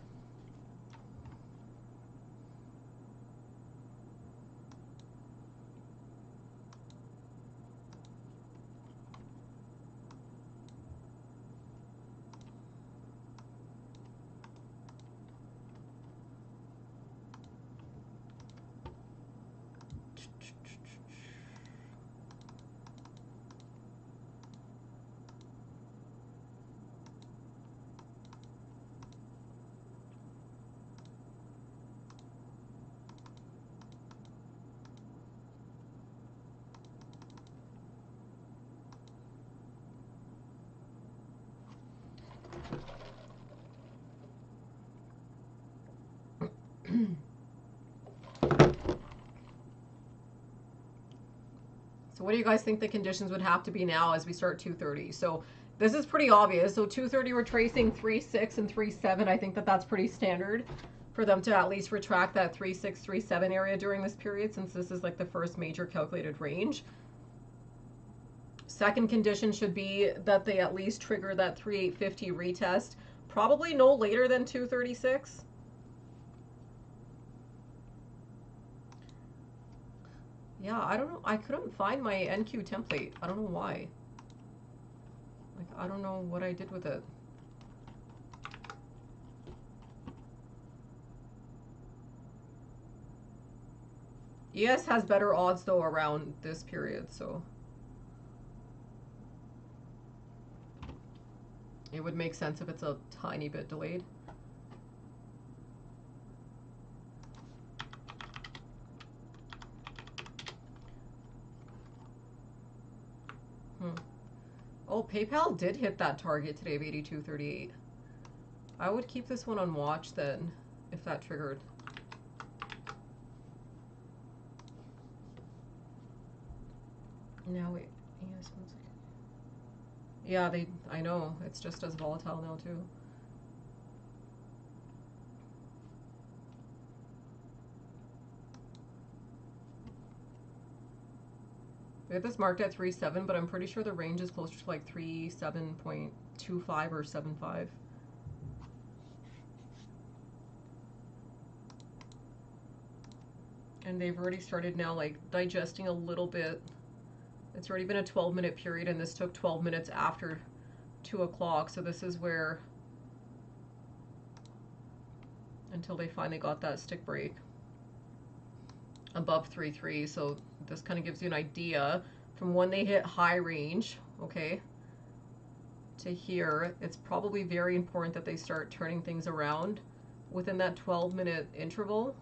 So what do you guys think the conditions would have to be now as we start 230? So this is pretty obvious. So 230 we're tracing 3.6 and 3.7. I think that that's pretty standard for them to at least retract that 3.6, 3.7 area during this period, since this is like the first major calculated range. Second condition should be that they at least trigger that 3.850 retest, probably no later than 236. Yeah, I don't know. I couldn't find my NQ template. I don't know why. Like, I don't know what I did with it. ES has better odds, though, around this period, so it would make sense if it's a tiny bit delayed. Oh, PayPal did hit that target today of 82.38. I would keep this one on watch then, if that triggered. Now wait, yes, 1 second. Yeah, I know, it's just as volatile now too. We have this marked at 3.7, but I'm pretty sure the range is closer to like 3.7.25 or 7.5. And they've already started now like digesting a little bit. It's already been a 12-minute period, and this took 12 minutes after 2 o'clock. So this is where, until they finally got that stick break above 3.3. So this kind of gives you an idea from when they hit high range, okay, to here. It's probably very important that they start turning things around within that 12-minute interval.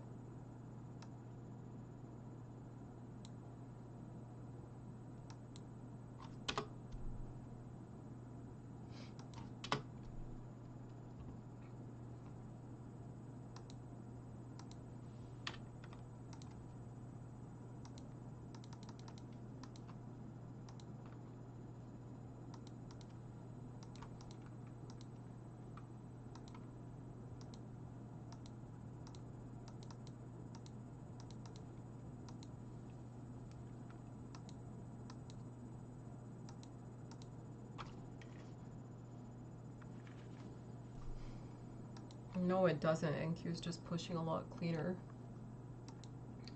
No, it doesn't. NQ is just pushing a lot cleaner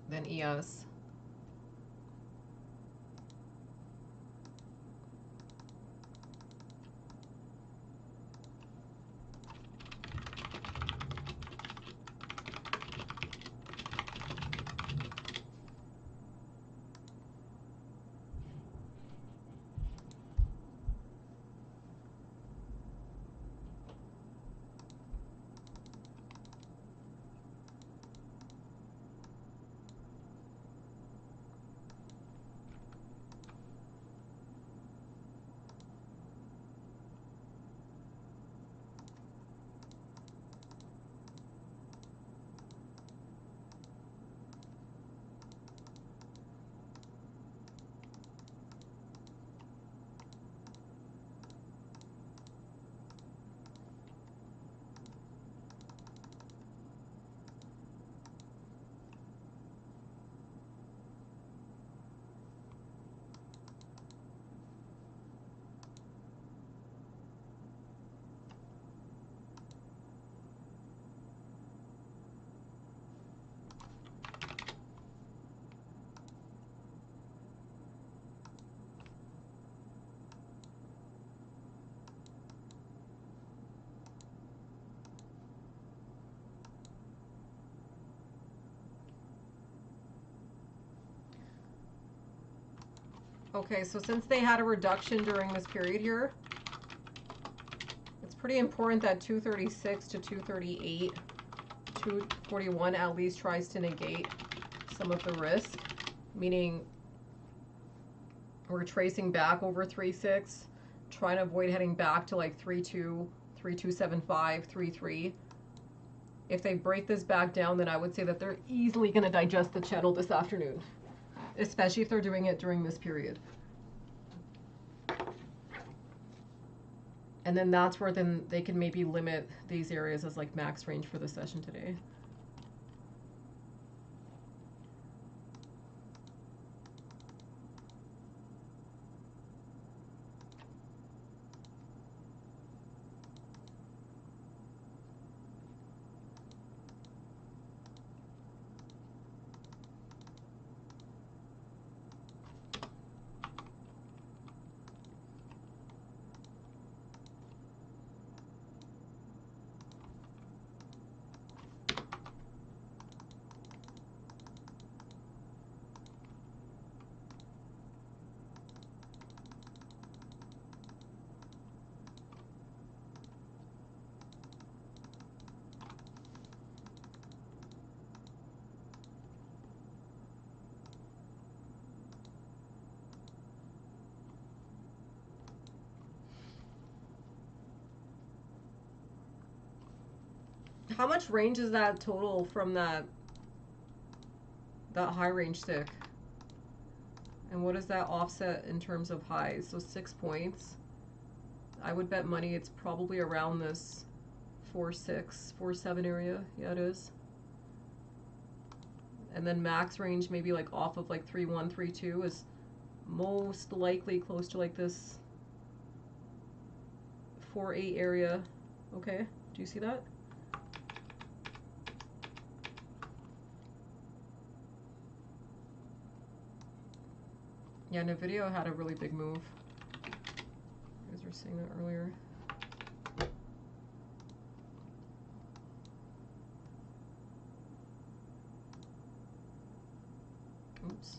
than ES. Okay, so since they had a reduction during this period here, it's pretty important that 236 to 238, 241 at least tries to negate some of the risk, meaning we're tracing back over 3.6, trying to avoid heading back to like 3.2, 3.275, 3.3. If they break this back down, then I would say that they're easily going to digest the channel this afternoon, especially if they're doing it during this period. And then that's where then they can maybe limit these areas as like max range for the session today. How much range is that total from that high range stick? And what is that offset in terms of highs? So 6 points. I would bet money it's probably around this 4.6, 4.7 area. Yeah, it is. And then max range maybe like off of like 3.1, 3.2 is most likely close to like this 4.8 area. Okay, do you see that? Yeah, Nvidia had a really big move. You guys were saying that earlier. Oops.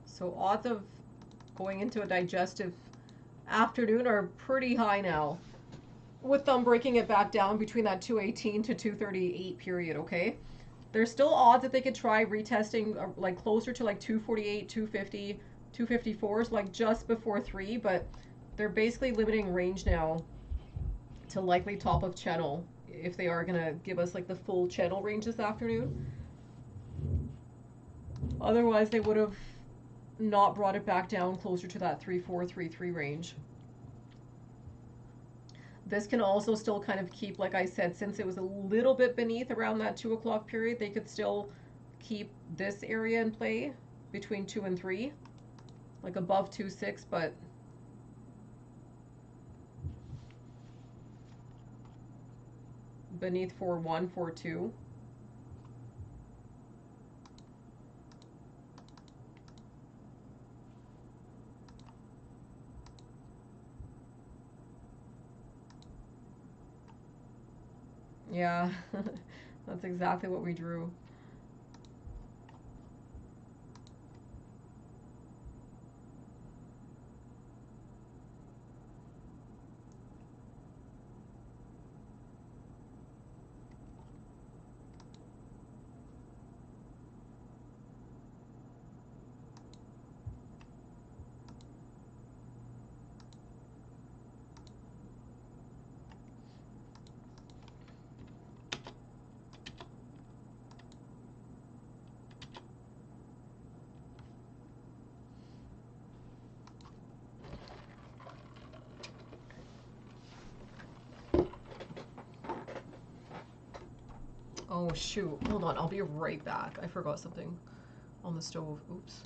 So odds of going into a digestive afternoon are pretty high now, with them breaking it back down between that 218 to 238 period, okay? There's still odds that they could try retesting like closer to like 248, 250, 254s, like just before 3, but they're basically limiting range now to likely top of channel if they are going to give us like the full channel range this afternoon. Otherwise, they would have not brought it back down closer to that 3.4, 3.3 range. This can also still kind of keep, like I said, since it was a little bit beneath around that 2 o'clock period, they could still keep this area in play between 2 and 3, like above 2.6, but beneath 4.1, 4.2. Yeah, that's exactly what we drew. Oh shoot, hold on, I'll be right back. I forgot something on the stove. Oops.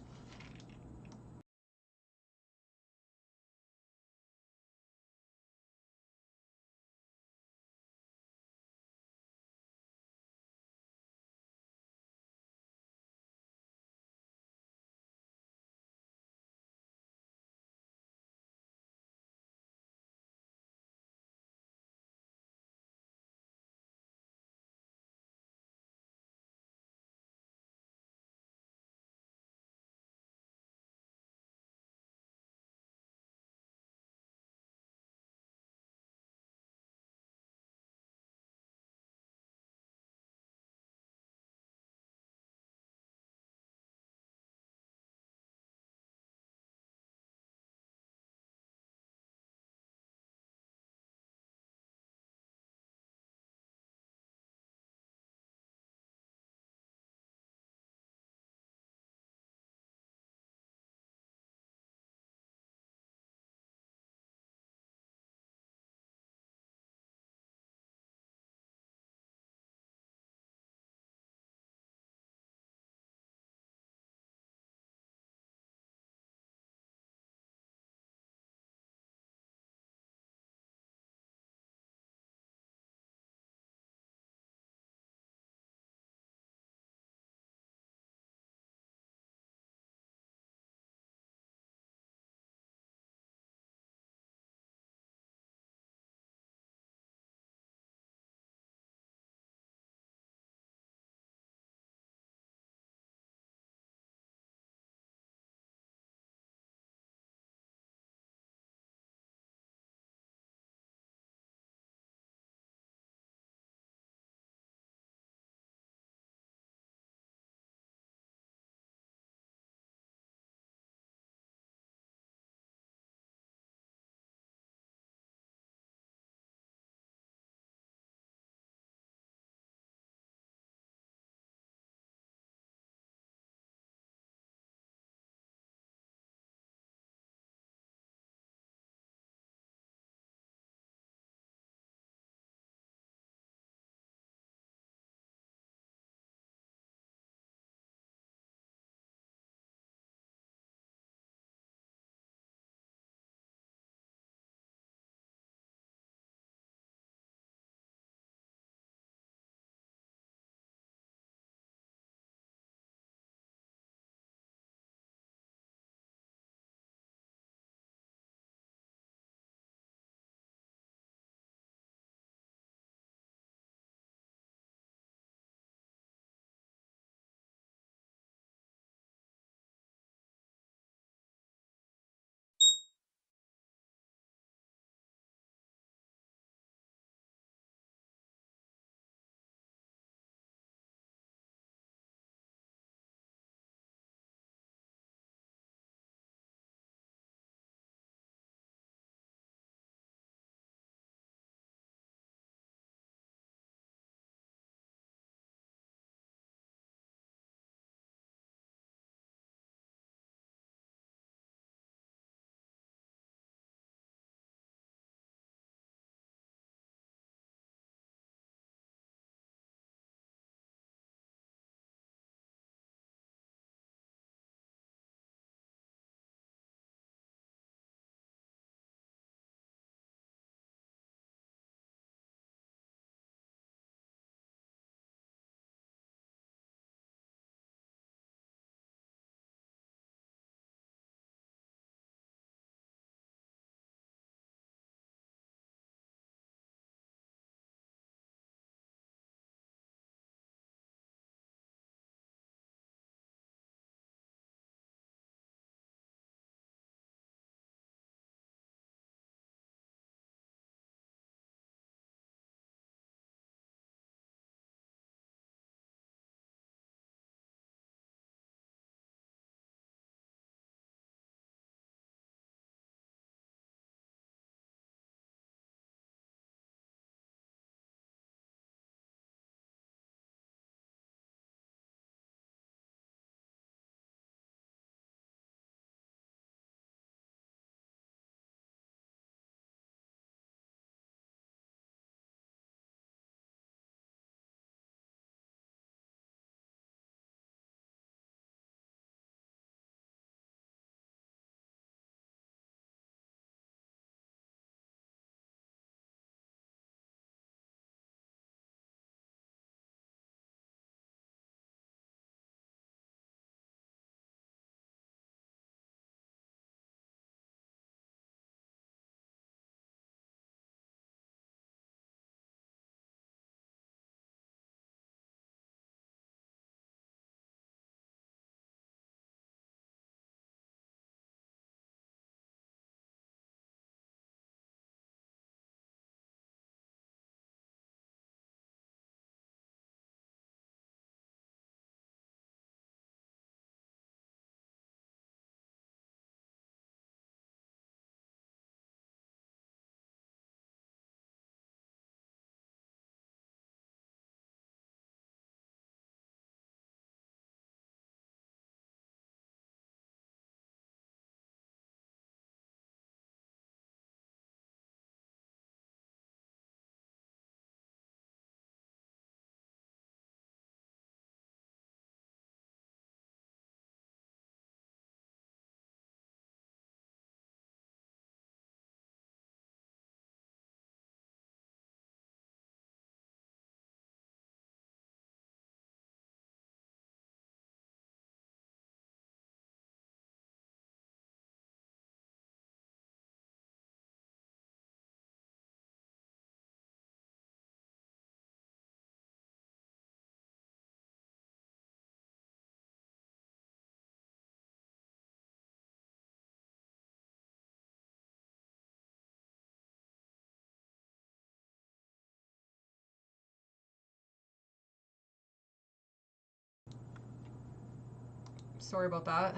Sorry about that.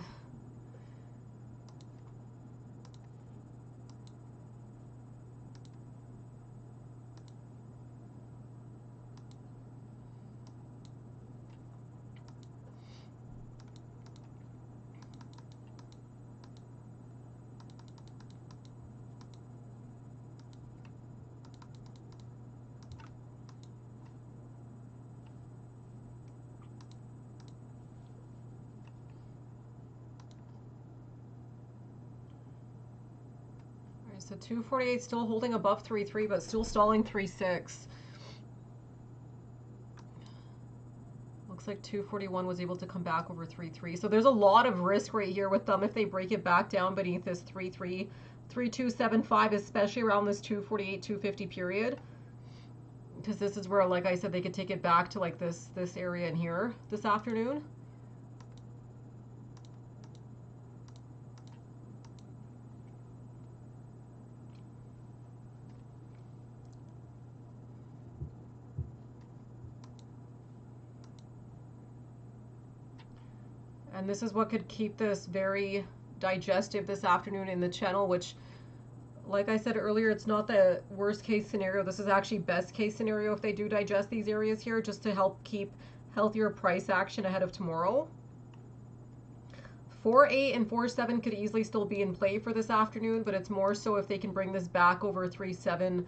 So 248 still holding above 3.3, but still stalling 3.6. Looks like 241 was able to come back over 3.3. So there's a lot of risk right here with them if they break it back down beneath this 3.3, 3.275, especially around this 248, 250 period. Because this is where, like I said, they could take it back to like this area in here this afternoon. And this is what could keep this very digestive this afternoon in the channel, which, like I said earlier, it's not the worst case scenario. This is actually best case scenario if they do digest these areas here, just to help keep healthier price action ahead of tomorrow. 4.8 and 4.7 could easily still be in play for this afternoon, but it's more so if they can bring this back over 3.7,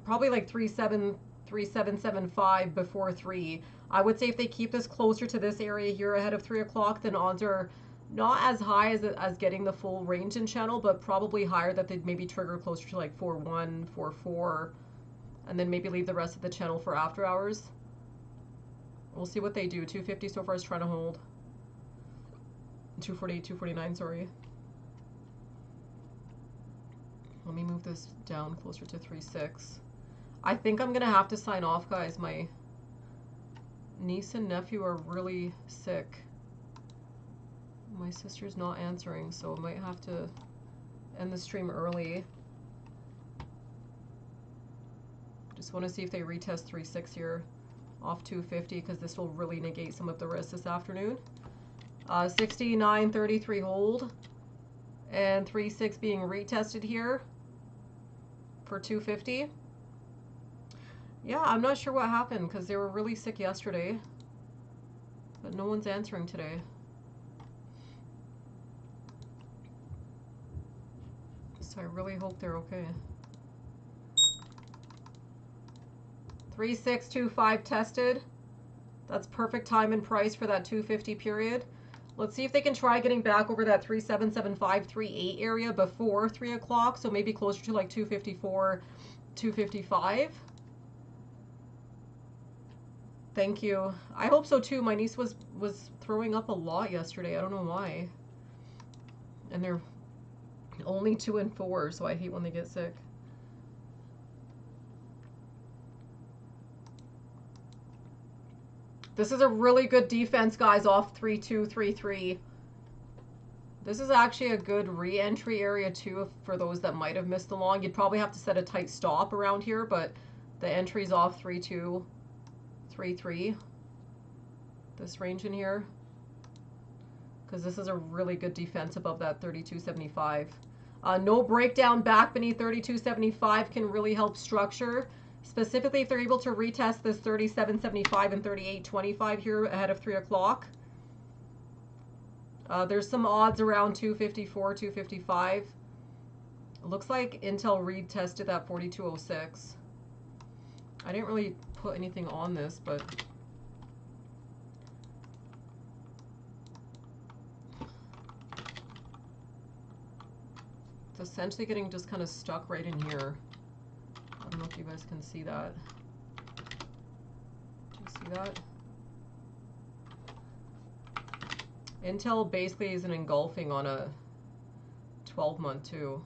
probably like 3.7, 3.775 before 3. I would say if they keep this closer to this area here ahead of 3 o'clock, then odds are not as high as getting the full range in channel, but probably higher that they'd maybe trigger closer to like 4.1, 4.4, and then maybe leave the rest of the channel for after hours. We'll see what they do. 250 so far is trying to hold. 248, 249, sorry. Let me move this down closer to 3.6. I think I'm gonna have to sign off, guys. My niece and nephew are really sick. My sister's not answering, so I might have to end the stream early. Just want to see if they retest 3.6 here off 250, because this will really negate some of the risk this afternoon. 69.33 hold and 3.6 being retested here for 250. Yeah, I'm not sure what happened because they were really sick yesterday, but no one's answering today. So I really hope they're okay. 3.625 tested. That's perfect time and price for that 250 period. Let's see if they can try getting back over that 3.775, 3.8 area before 3 o'clock. So maybe closer to like 254, 255. Thank you. I hope so too. My niece was throwing up a lot yesterday. I don't know why. And they're only 2 and 4, so I hate when they get sick. This is a really good defense, guys, off 3.2, 3.3. This is actually a good re-entry area too for those that might have missed the long. You'd probably have to set a tight stop around here, but the entry's off 3.2, 3.3. This range in here, because this is a really good defense above that 32.75. No breakdown back beneath 32.75 can really help structure. Specifically, if they're able to retest this 37.75 and 38.25 here ahead of 3 o'clock. There's some odds around 254, 255. It looks like Intel retested that 42.06. I didn't really put anything on this, but it's essentially getting just kind of stuck right in here. I don't know if you guys can see that. Do you see that? Intel basically is an engulfing on a 12-month too.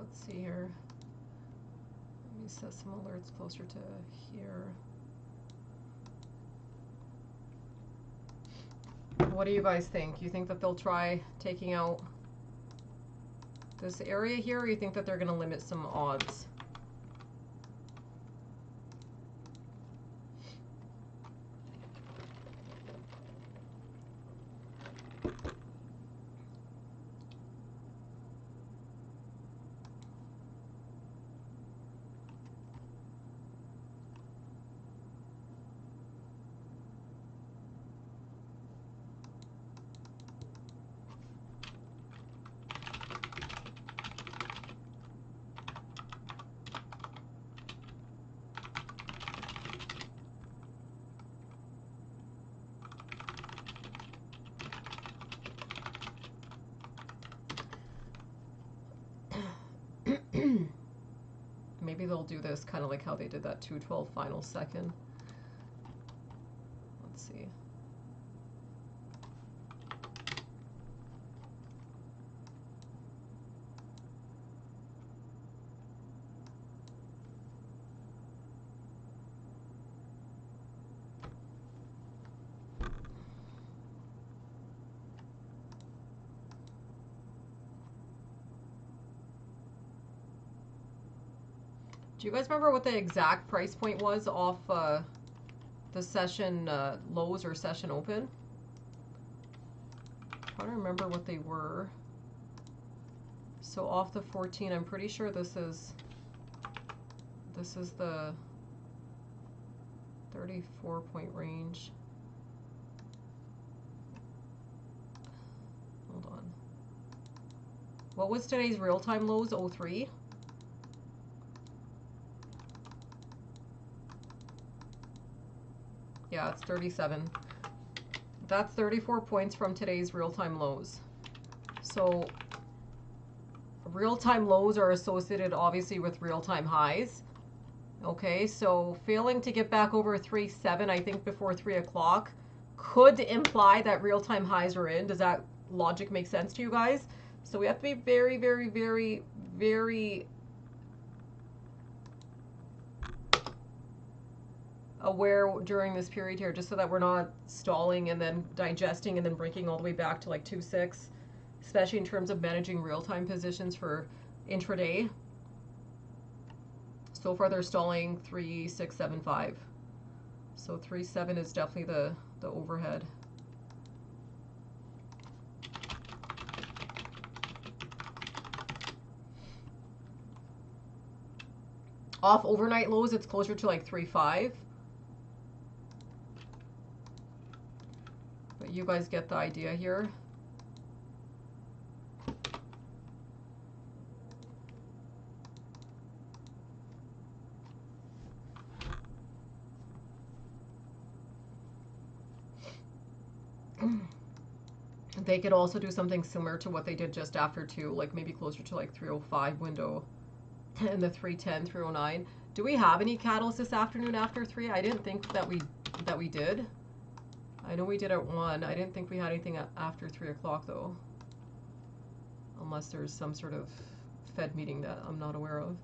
let's see here. Let me set some alerts closer to here. What do you guys think? You think that they'll try taking out this area here, or you think that they're going to limit some odds? Maybe they'll do this kind of like how they did that 212 final second. Let's see. Do you guys remember what the exact price point was off the session lows or session open? I'm trying to remember what they were. So off the 14, I'm pretty sure this is the 34-point range. Hold on. What was today's real-time lows? 03? Yeah, it's 37. That's 34 points from today's real-time lows. So real-time lows are associated obviously with real-time highs. Okay, so failing to get back over 3.7, I think before 3 o'clock, could imply that real-time highs are in. Does that logic make sense to you guys? So we have to be very, very, very, very aware during this period here, just so that we're not stalling and then digesting and then breaking all the way back to like 2.6, especially in terms of managing real-time positions for intraday. So far they're stalling 3.675. So 3.7 is definitely the overhead. Off overnight lows, it's closer to like 3.5. But you guys get the idea here. They could also do something similar to what they did just after 2, like maybe closer to like 3.05 window and the 3.10, 3.09. Do we have any catalysts this afternoon after 3? I didn't think that we did. I know we did at 1. I didn't think we had anything after 3 o'clock though. Unless there's some sort of Fed meeting that I'm not aware of.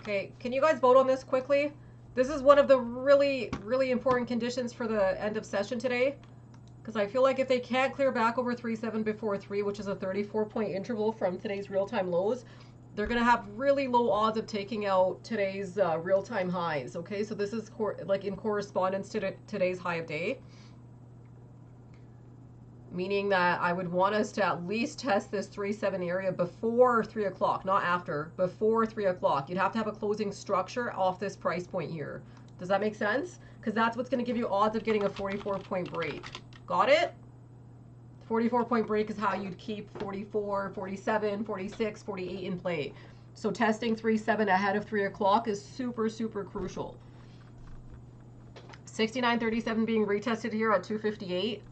Okay, can you guys vote on this quickly? This is one of the really, really important conditions for the end of session today. Because I feel like if they can't clear back over 3.7 before 3, which is a 34-point interval from today's real-time lows, they're going to have really low odds of taking out today's real-time highs. Okay, so this is like in correspondence to today's high of day. Meaning that I would want us to at least test this 3.7 area before 3 o'clock, not after, before 3 o'clock. You'd have to have a closing structure off this price point here. Does that make sense? Because that's what's going to give you odds of getting a 44-point break. Got it? 44-point break is how you'd keep 44, 47, 46, 48 in play. So testing 3-7 ahead of 3 o'clock is super, super crucial. 69.37 being retested here at 258.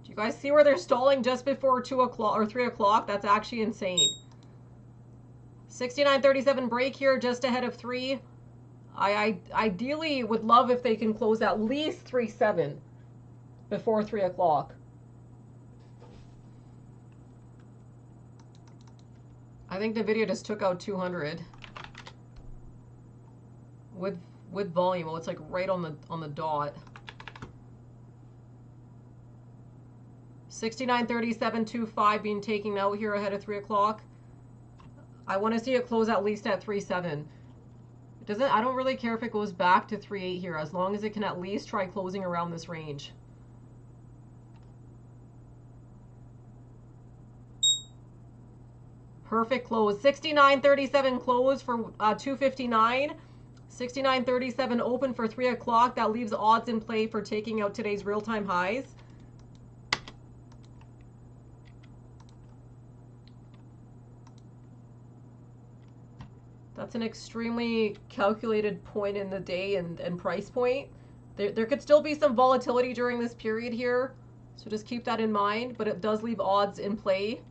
Do you guys see where they're stalling just before 2 o'clock or 3 o'clock? That's actually insane. 69.37 break here just ahead of 3. I ideally would love if they can close at least 3-7 before 3 o'clock. I think NVIDIA just took out 200 with volume. Well, it's like right on the dot. 69.37.25 being taken out here ahead of 3 o'clock. I want to see it close at least at 3-7. I don't really care if it goes back to 3-8 here, as long as it can at least try closing around this range. Perfect close. 69.37 close for 259. 69.37 open for 3 o'clock. That leaves odds in play for taking out today's real-time highs. That's an extremely calculated point in the day and price point. There could still be some volatility during this period here, so just keep that in mind, but it does leave odds in play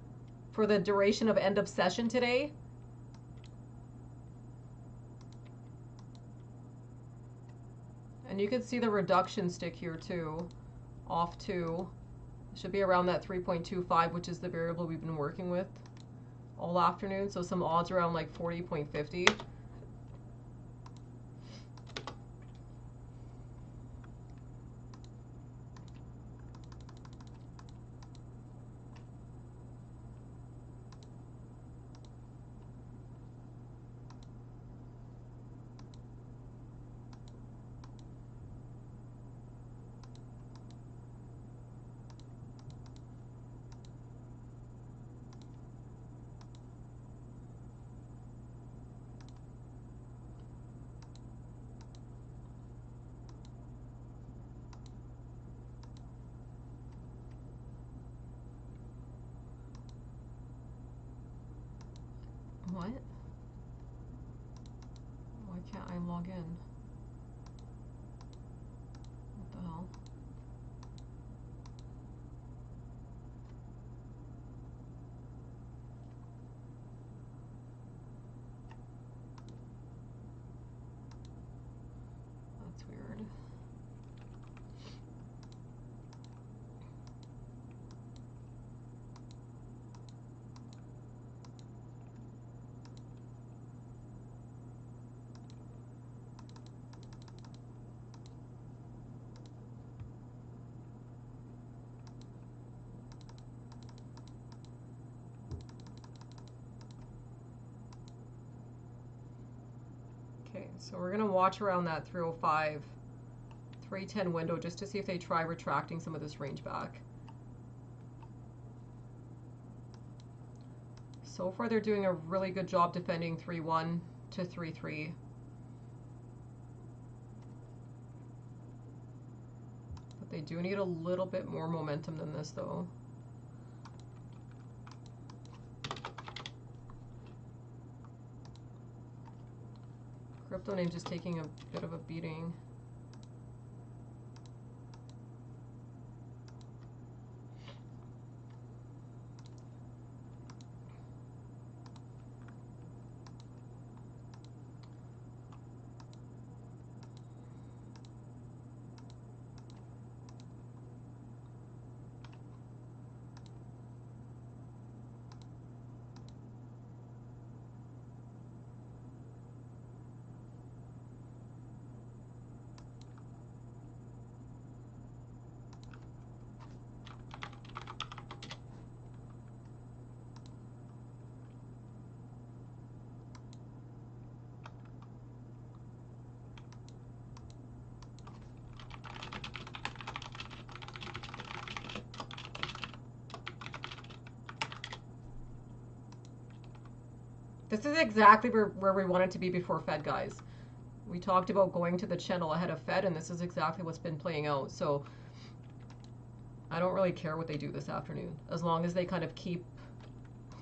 for the duration of end of session today. And you can see the reduction stick here too, off 2. It should be around that 3.25, which is the variable we've been working with all afternoon, so some odds around like 40.50. What? Why can't I log in? What the hell? That's weird. Okay, so we're gonna watch around that 305, 310 window just to see if they try retracting some of this range back. So far they're doing a really good job defending 3-1 to 3-3. But they do need a little bit more momentum than this though. Crypto name just taking a bit of a beating. This is exactly where we wanted to be before Fed, guys. We talked about going to the channel ahead of Fed, and this is exactly what's been playing out. So I don't really care what they do this afternoon. As long as they kind of keep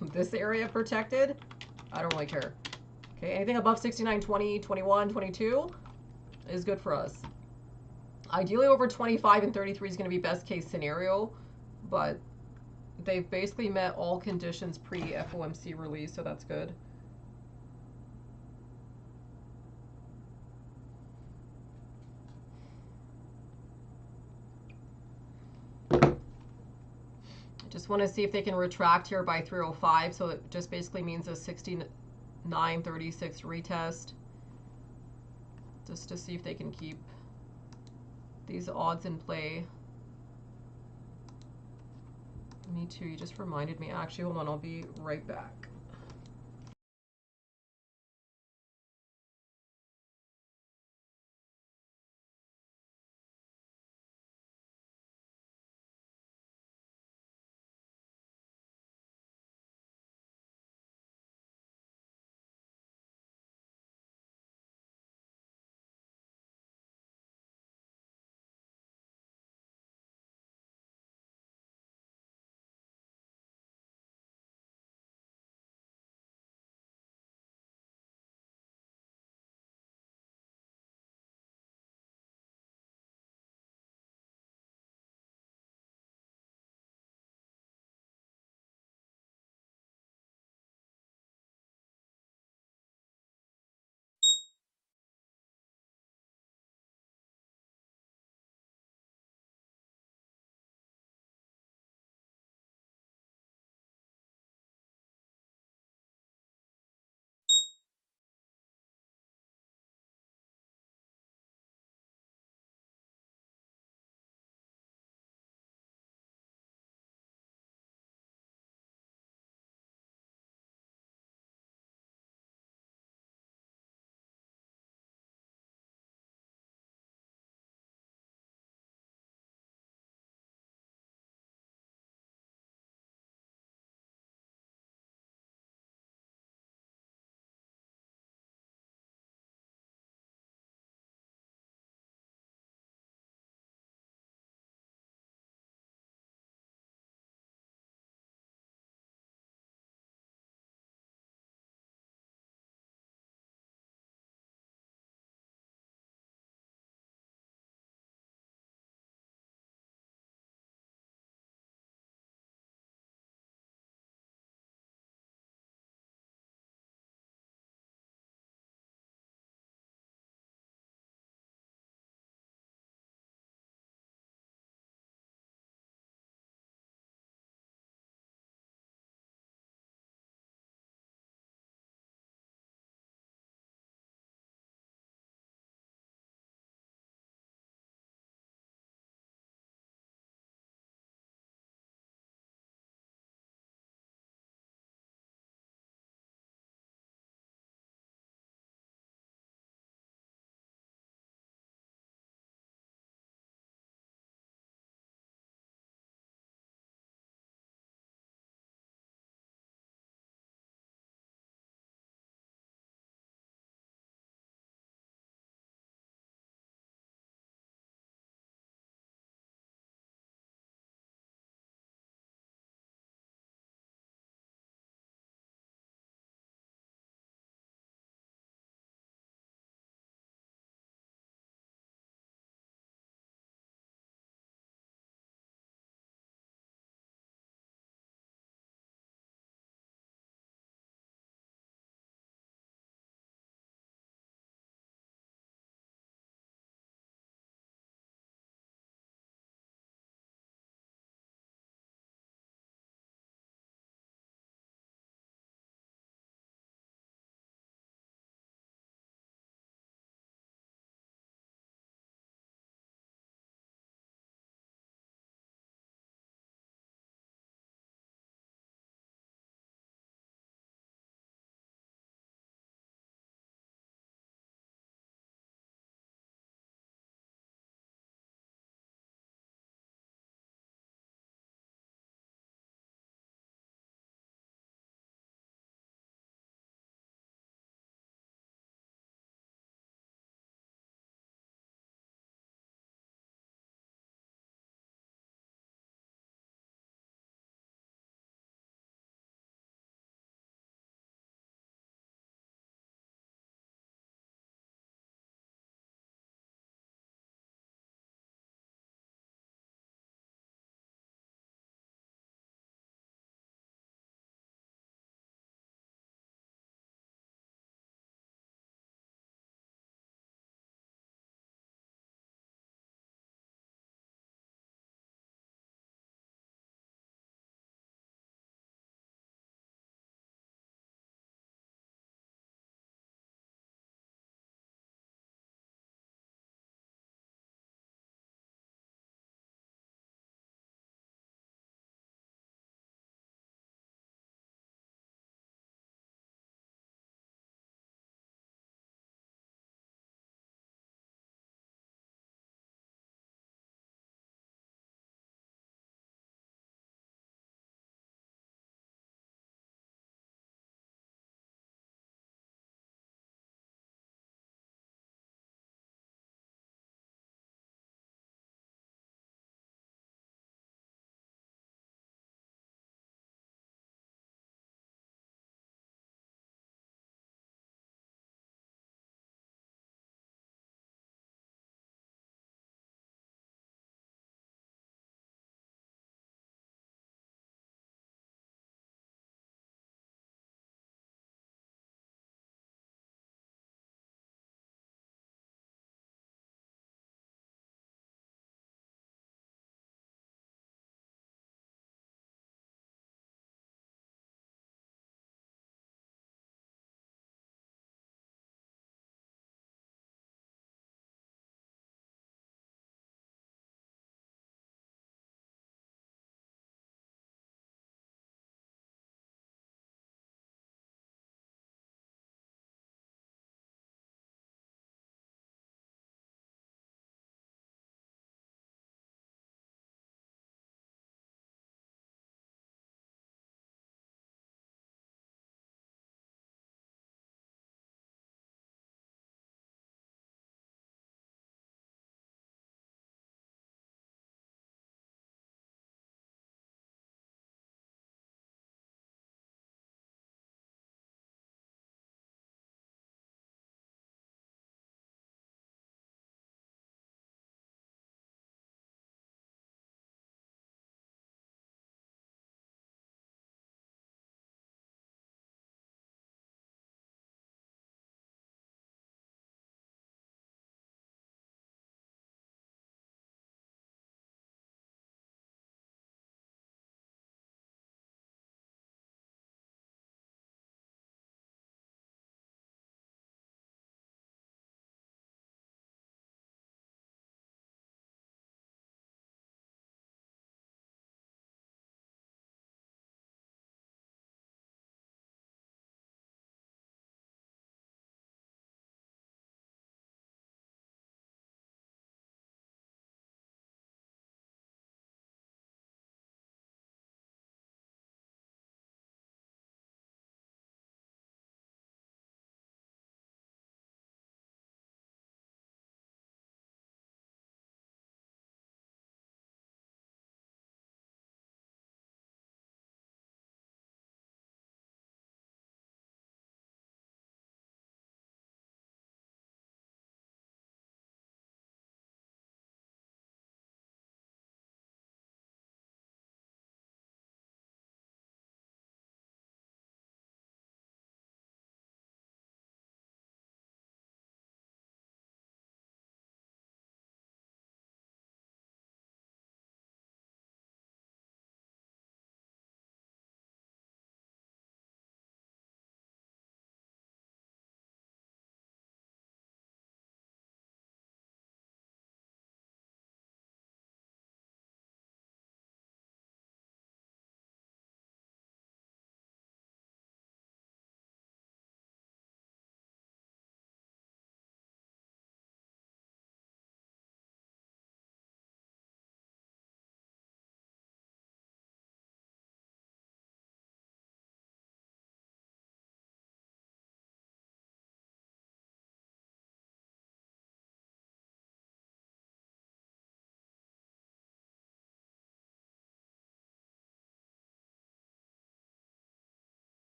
this area protected, I don't really care. Okay, anything above 69, 20, 21, 22 is good for us. Ideally over 25 and 33 is going to be best case scenario, but they've basically met all conditions pre-FOMC release, so that's good. Just want to see if they can retract here by 305, so it just basically means a 69.36 retest. Just to see if they can keep these odds in play. Me too, you just reminded me. Actually, hold on, I'll be right back.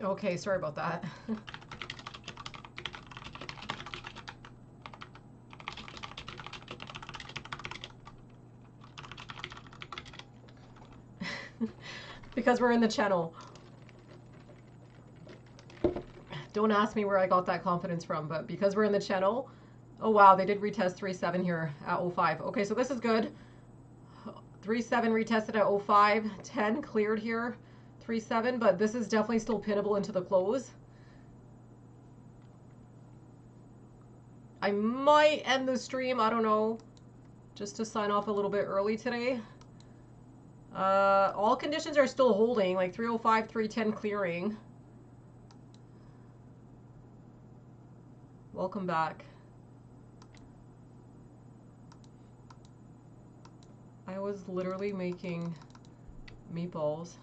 Okay, sorry about that. Because we're in the channel. Don't ask me where I got that confidence from, but because we're in the channel. Oh wow, they did retest 3.7 here at 05. Okay, so this is good. 3.7 retested at 05. 10 cleared here. 3.7, but this is definitely still pinnable into the close. I might end the stream, I don't know, just to sign off a little bit early today. All conditions are still holding, like 305, 310 clearing. Welcome back. I was literally making meatballs.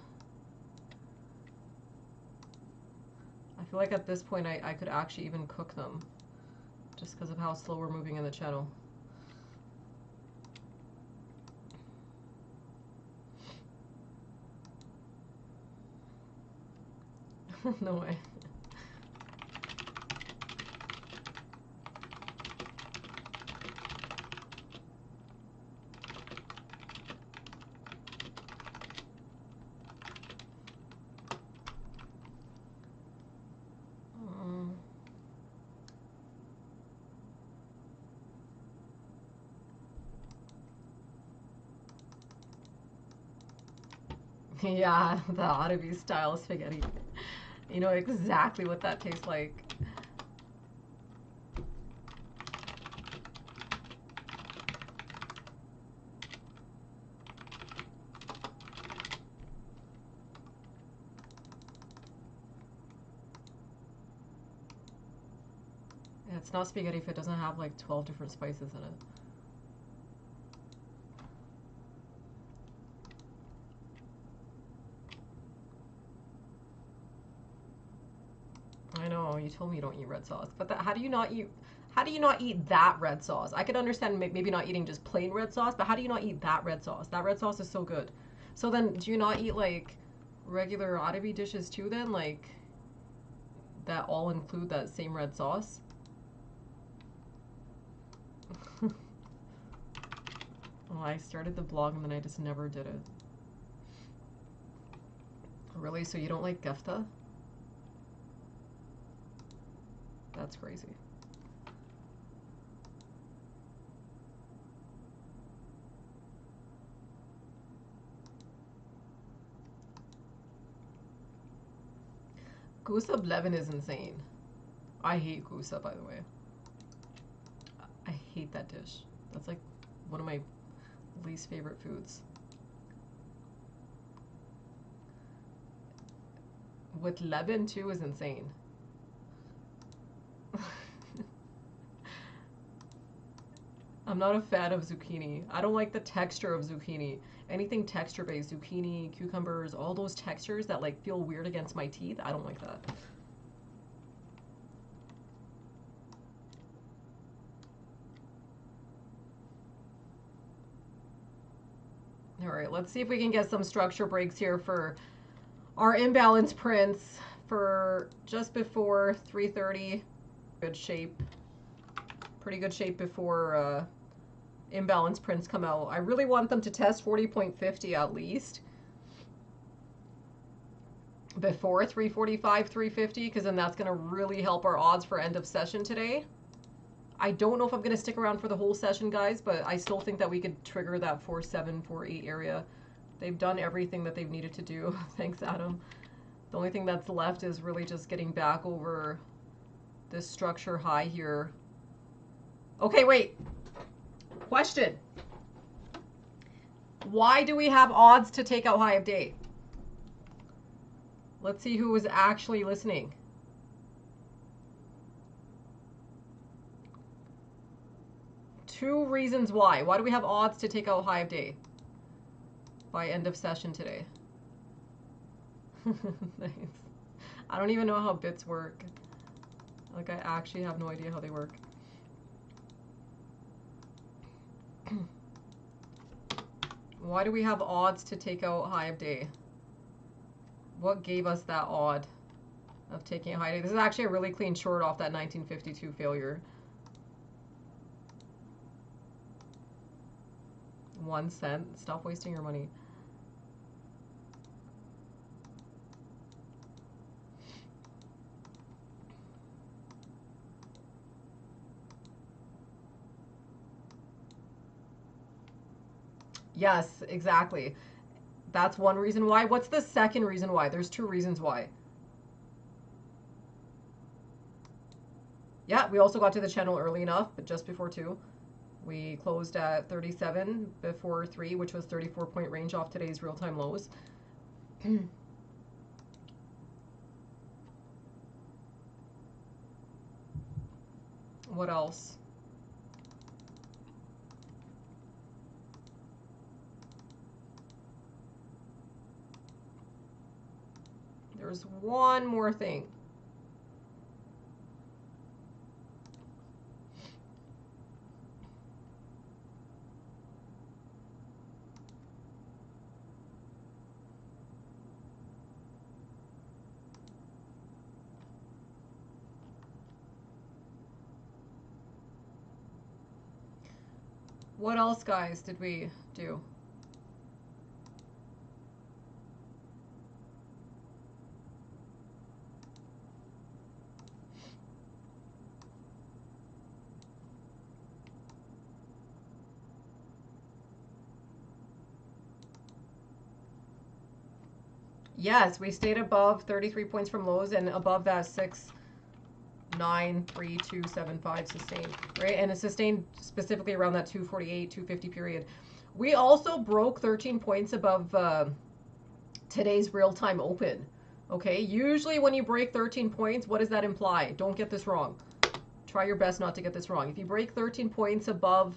I feel like at this point I could actually even cook them, just because of how slow we're moving in the channel. No way. Yeah, the Adobe style spaghetti. You know exactly what that tastes like. Yeah, it's not spaghetti if it doesn't have like 12 different spices in it. I know, you told me you don't eat red sauce, but how do you not eat that red sauce? I could understand maybe not eating just plain red sauce, but how do you not eat that red sauce? That red sauce is so good. So then, do you not eat like regular Adobe dishes too then? Like, that all include that same red sauce? Oh, I started the blog and then I just never did it. Really? So you don't like gefta? That's crazy. Gusa Blevin is insane. I hate gusa, by the way. I hate that dish. That's like one of my least favorite foods. With Levin too is insane. I'm not a fan of zucchini. I don't like the texture of zucchini. Anything texture-based, zucchini, cucumbers, all those textures that like feel weird against my teeth, I don't like that. All right, let's see if we can get some structure breaks here for our imbalance prints for just before 3:30. Good shape. Pretty good shape before imbalance prints come out. I really want them to test 40.50 at least before 345, 350, because then that's going to really help our odds for end of session today. I don't know if I'm going to stick around for the whole session, guys, but I still think that we could trigger that 4.7, 4.8 area. They've done everything that they've needed to do. Thanks, Adam. The only thing that's left is really just getting back over this structure high here. Okay, wait. Question. Why do we have odds to take out high of day? Let's see who was actually listening. Two reasons why. Why do we have odds to take out high of day by end of session today? Nice. I don't even know how bits work. Like, I actually have no idea how they work. Why do we have odds to take out high of day? What gave us that odd? of taking a high day. This is actually a really clean short off that 1952 failure. 1 cent. Stop wasting your money. Yes, exactly. That's one reason why. What's the second reason why? There's 2 reasons why. Yeah, we also got to the channel early enough, but just before 2. We closed at 37 before 3, which was 34-point range off today's real-time lows. What else? There's one more thing. What else, guys, did we do? Yes, we stayed above 33 points from lows and above that 693,275 sustained, right? And it sustained specifically around that 248, 250 period. We also broke 13 points above today's real-time open. Okay, usually when you break 13 points, what does that imply? Don't get this wrong. Try your best not to get this wrong. If you break 13 points above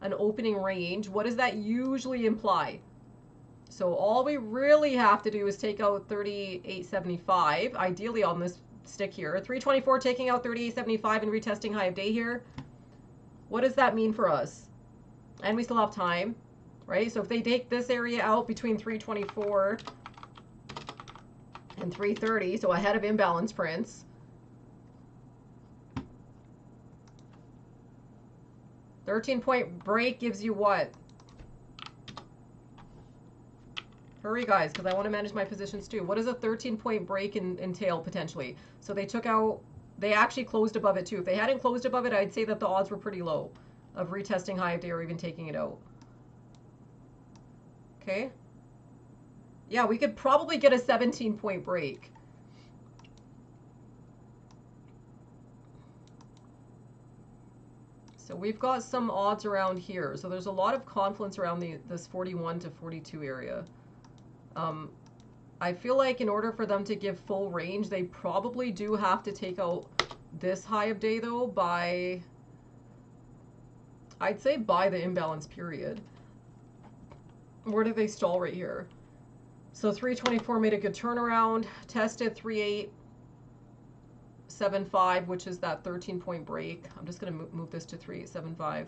an opening range, what does that usually imply? So all we really have to do is take out 38.75, ideally on this stick here. 324 taking out 38.75 and retesting high of day here. What does that mean for us? And we still have time, right? So if they take this area out between 324 and 330, so ahead of imbalance prints, 13-point break gives you what? Hurry, guys, because I want to manage my positions too. What does a 13-point break entail potentially? So they took out, they actually closed above it too. If they hadn't closed above it, I'd say that the odds were pretty low of retesting high of day or even taking it out. Okay. Yeah, we could probably get a 17-point break. So we've got some odds around here. So there's a lot of confluence around this 41 to 42 area. I feel like in order for them to give full range, they probably do have to take out this high of day though by, I'd say by the imbalance period. Where did they stall right here? So 324 made a good turnaround, tested 3875, which is that 13-point break. I'm just going to move this to 3875.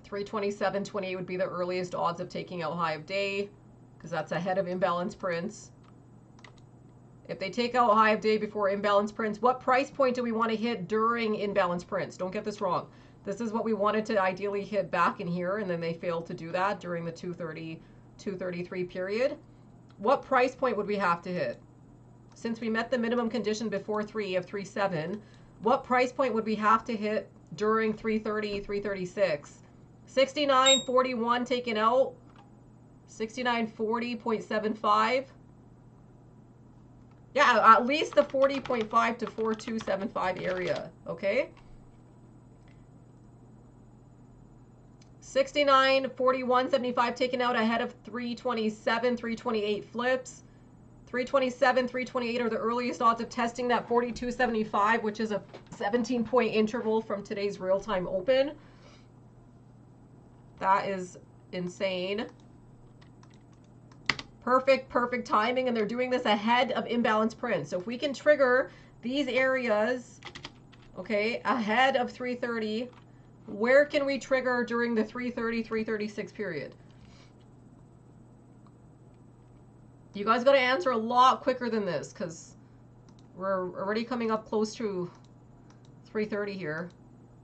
327.28 would be the earliest odds of taking out high of day, because that's ahead of imbalance prints. If they take out high of day before imbalance prints, what price point do we want to hit during imbalance prints? Don't get this wrong. This is what we wanted to ideally hit back in here, and then they failed to do that during the 230, 233 period. What price point would we have to hit? Since we met the minimum condition before 3 of 3.7, what price point would we have to hit during 330, 336? 69.41 taken out. 69.40.75. Yeah, at least the 40.5 to 4275 area, okay? 69.41.75 taken out ahead of 327, 328 flips. 327, 328 are the earliest odds of testing that 42.75, which is a 17-point interval from today's real-time open. That is insane. Perfect timing, and they're doing this ahead of imbalance print. So if we can trigger these areas, okay, ahead of 330, where can we trigger during the 330, 336 period? You guys got to answer a lot quicker than this because we're already coming up close to 3:30 here.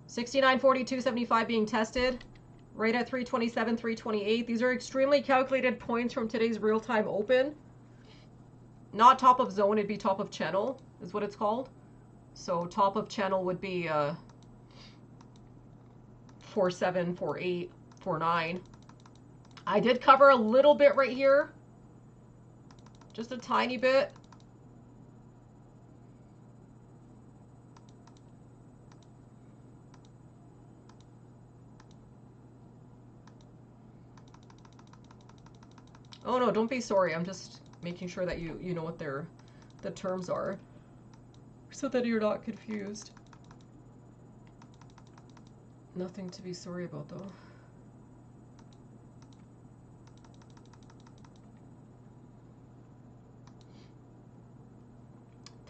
69.40, 275 being tested. Right at 327, 328. These are extremely calculated points from today's real-time open. Not top of zone, it'd be top of channel, is what it's called. So top of channel would be 47, 48, 49. I did cover a little bit right here. Just a tiny bit. Oh no, don't be sorry. I'm just making sure that you know what the terms are so that you're not confused. Nothing to be sorry about though.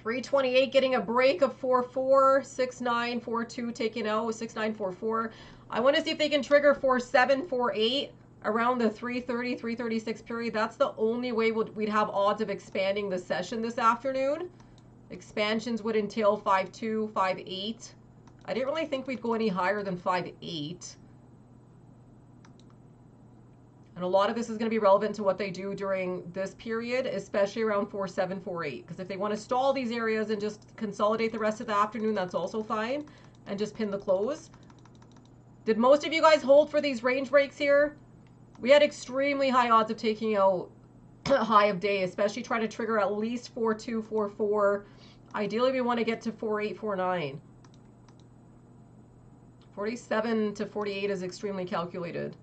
$328 getting a break of 4.4, 6.942 taking out 6.944. I want to see if they can trigger 4.748 around the 3.30, 3.36 period. That's the only way we'd have odds of expanding the session this afternoon. Expansions would entail 5.2, 5.8. I didn't really think we'd go any higher than 5.8. And a lot of this is going to be relevant to what they do during this period, especially around 4.7, 4.8. Because if they want to stall these areas and just consolidate the rest of the afternoon, that's also fine. And just pin the close. Did most of you guys hold for these range breaks here? We had extremely high odds of taking out a high of day, especially trying to trigger at least 4.2, 4.4. Ideally, we want to get to 4.8, 4.9. 47 to 48 is extremely calculated.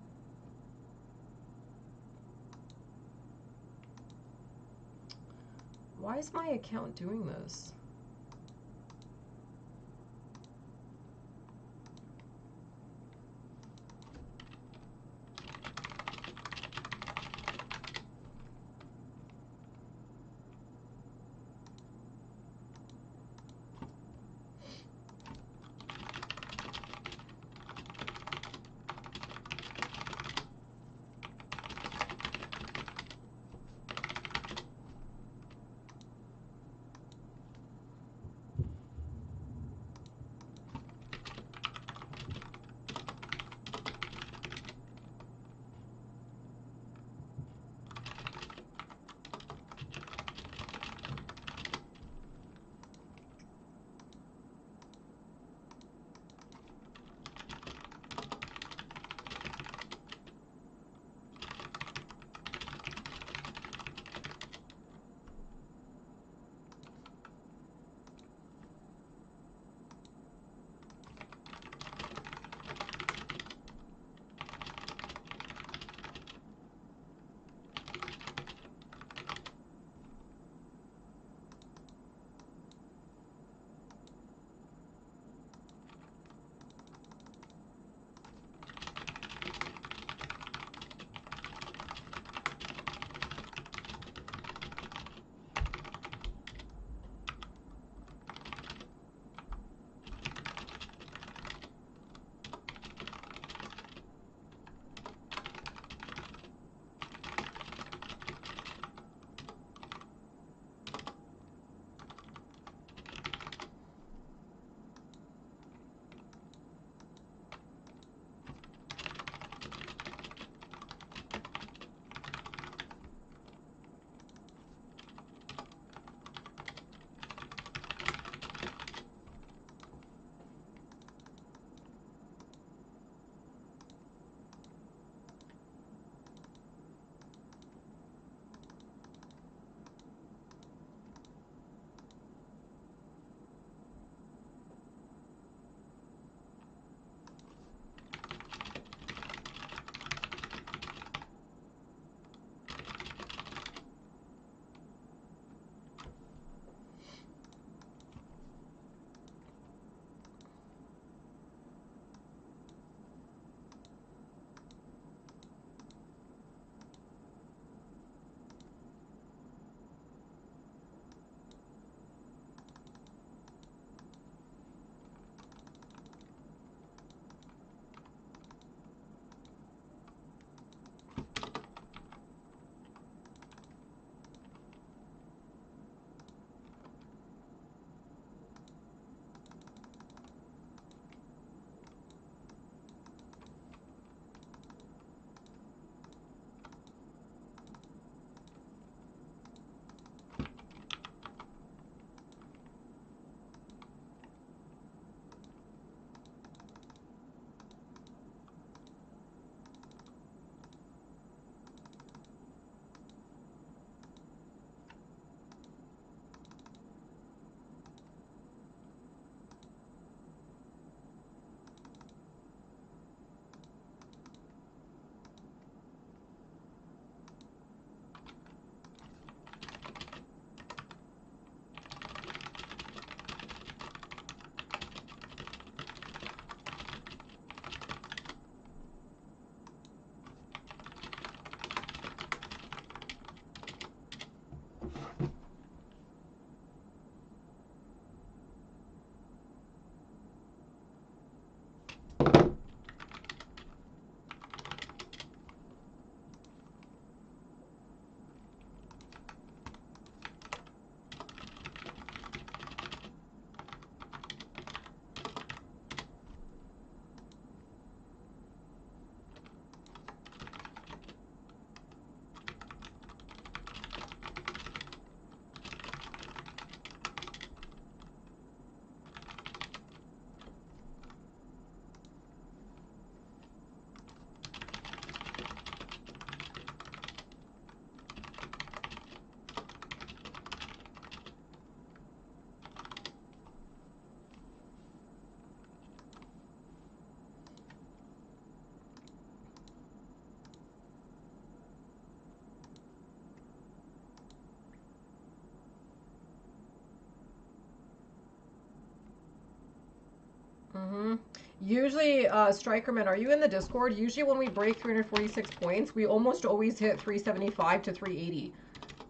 Why is my account doing this? Mm-hmm. Usually, Strikerman, are you in the Discord? Usually when we break 346 points, we almost always hit 375 to 380.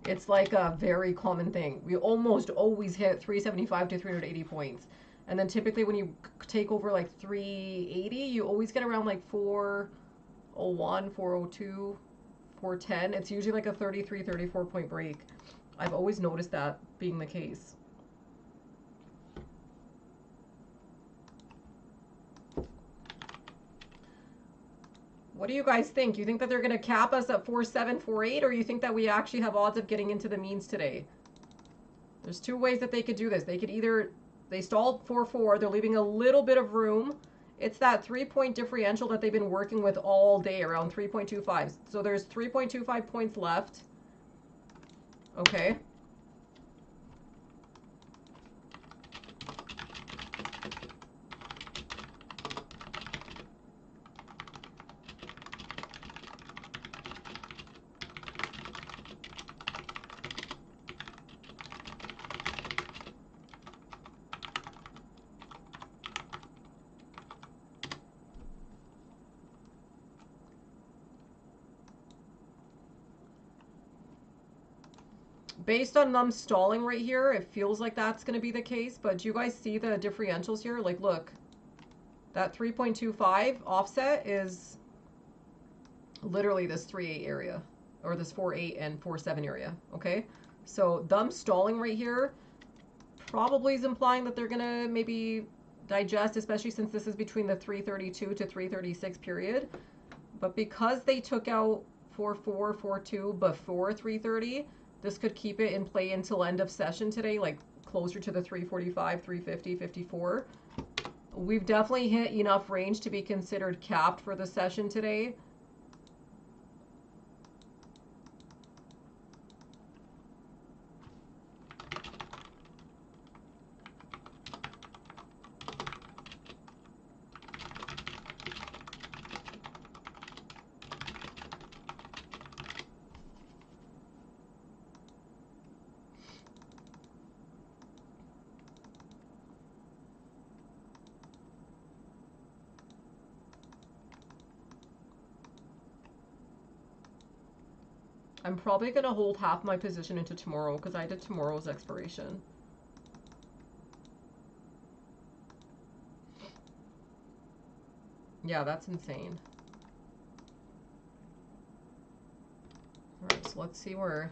It's like a very common thing. We almost always hit 375 to 380 points. And then typically when you take over like 380, you always get around like 401, 402, 410. It's usually like a 33, 34 point break. I've always noticed that being the case. What do you guys think? You think that they're going to cap us at 47, 48, or you think that we actually have odds of getting into the means today? There's two ways that they could do this. They could either, they stalled 4-4, they're leaving a little bit of room. It's that 3-point differential that they've been working with all day, around 3.25. So there's 3.25 points left. Okay. Based on them stalling right here, it feels like that's going to be the case. But do you guys see the differentials here? Like, look, that 3.25 offset is literally this 3.8 area, or this 4.8 and 4.7 area, okay? So them stalling right here probably is implying that they're going to maybe digest, especially since this is between the 332 to 336 period. But because they took out 4.4, 4.2 before 330, this could keep it in play until end of session today, like closer to the 345, 350, 54. We've definitely hit enough range to be considered capped for the session today. I'm probably going to hold half my position into tomorrow because I did tomorrow's expiration. Yeah, that's insane. Alright, so let's see where...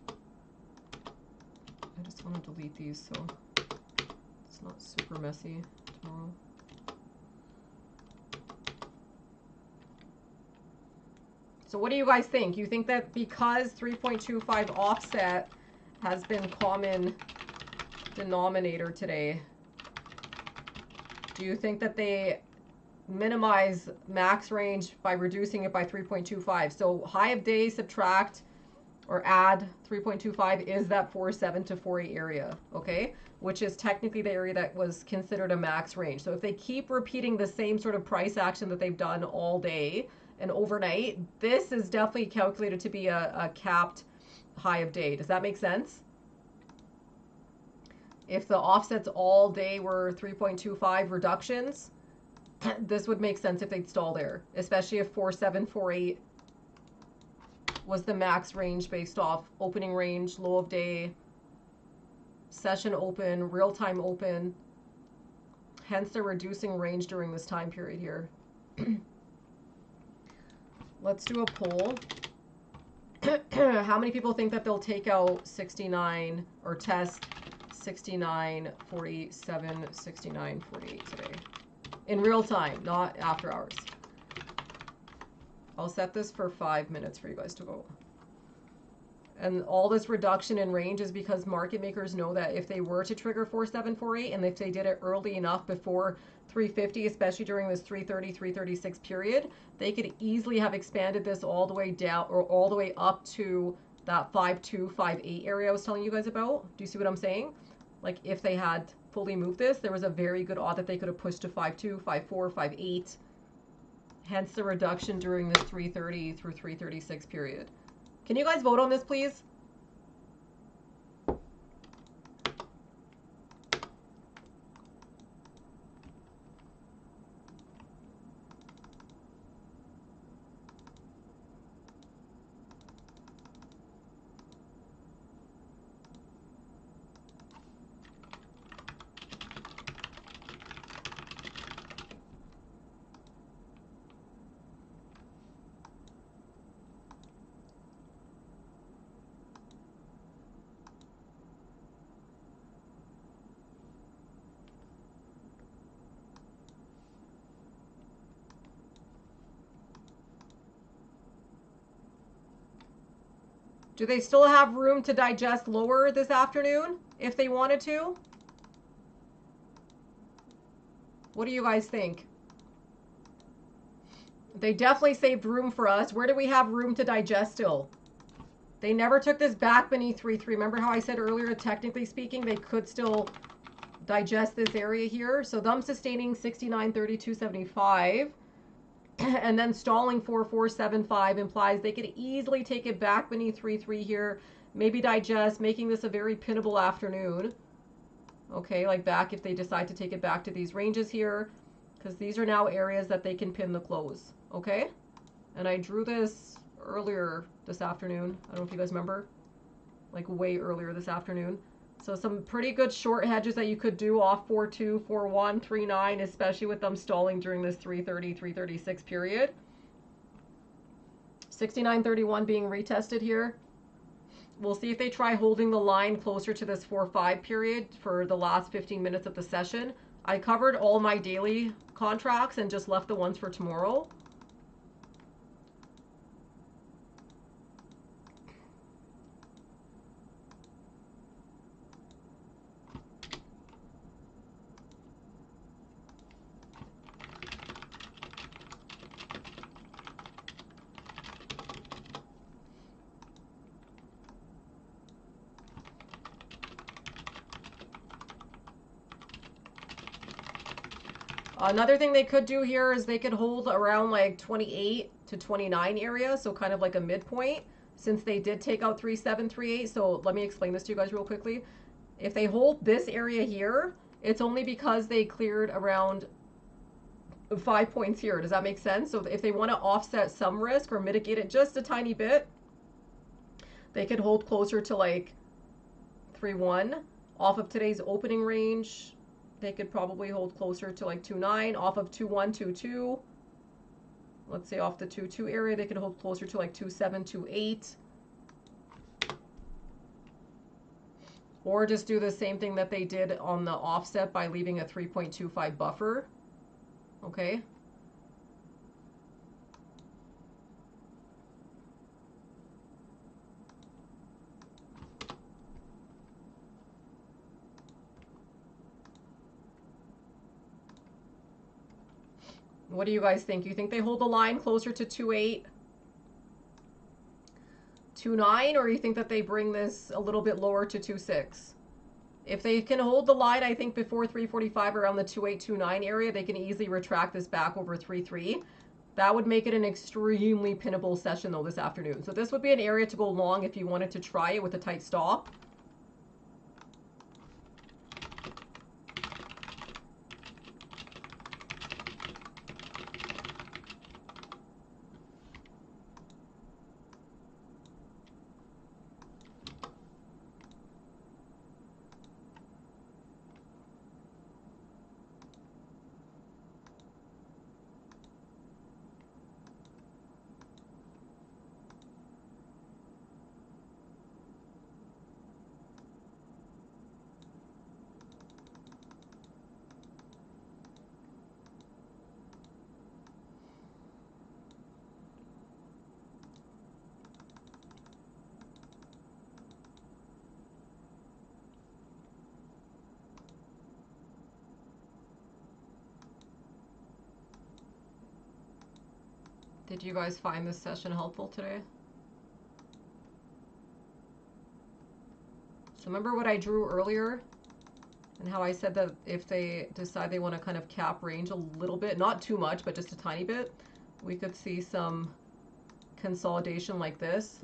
I just want to delete these so it's not super messy tomorrow. So what do you guys think? You think that because 3.25 offset has been common denominator today, do you think that they minimize max range by reducing it by 3.25? So high of day subtract or add 3.25 is that 4.7 to 4.8 area, okay? Which is technically the area that was considered a max range. So if they keep repeating the same sort of price action that they've done all day and overnight, this is definitely calculated to be a capped high of day. Does that make sense? If the offsets all day were 3.25 reductions, this would make sense if they'd stall there, especially if 4.7, 4.8 was the max range based off opening range, low of day, session open, real-time open. Hence, they're reducing range during this time period here. Let's do a poll. How many people think that they'll take out 69 or test 69, 47, 69, 48 today? In real time, not after hours. I'll set this for 5 minutes for you guys to vote. And all this reduction in range is because market makers know that if they were to trigger 4.7, 4.8, and if they did it early enough before 350, especially during this 330, 336 period, they could easily have expanded this all the way down or all the way up to that 5.2, 5.8 area I was telling you guys about. Do you see what I'm saying? Like if they had fully moved this, there was a very good odd that they could have pushed to 5.2, 5.4, 5.8. Hence the reduction during this 330 through 336 period. Can you guys vote on this, please? Do they still have room to digest lower this afternoon if they wanted to? What do you guys think? They definitely saved room for us. Where do we have room to digest still? They never took this back beneath 3-3. Remember how I said earlier, technically speaking, they could still digest this area here. So them sustaining 69.3275 and then stalling 4.475 implies they could easily take it back beneath 3-3 here, maybe digest, making this a very pinnable afternoon. Okay, like back if they decide to take it back to these ranges here, because these are now areas that they can pin the close. Okay, and I drew this earlier this afternoon. I don't know if you guys remember, like way earlier this afternoon. So some pretty good short hedges that you could do off 4.2, 4.1, 3.9, especially with them stalling during this 3.30, 3.36 period. 69.31 being retested here. We'll see if they try holding the line closer to this 4.5 period for the last 15 minutes of the session. I covered all my daily contracts and just left the ones for tomorrow. Another thing they could do here is they could hold around like 28 to 29 area, so kind of like a midpoint, since they did take out 3738. So let me explain this to you guys real quickly. If they hold this area here, it's only because they cleared around 5 points here. Does that make sense? So if they want to offset some risk or mitigate it just a tiny bit, they could hold closer to like 3.1 off of today's opening range. They could probably hold closer to like 2.9 off of 2.1, 2.2. Let's say off the 2.2 area, they could hold closer to like 2.7, 2.8. Or just do the same thing that they did on the offset by leaving a 3.25 buffer. Okay. What do you guys think? You think they hold the line closer to 2.8, 2.9, or you think that they bring this a little bit lower to 2.6? If they can hold the line, I think before 3.45 around the 2.8, 2.9 area, they can easily retract this back over 3.3. That would make it an extremely pinnable session though this afternoon. So this would be an area to go long if you wanted to try it with a tight stop. Did you guys find this session helpful today? So remember what I drew earlier and how I said that if they decide they want to kind of cap range a little bit, not too much, but just a tiny bit, we could see some consolidation like this.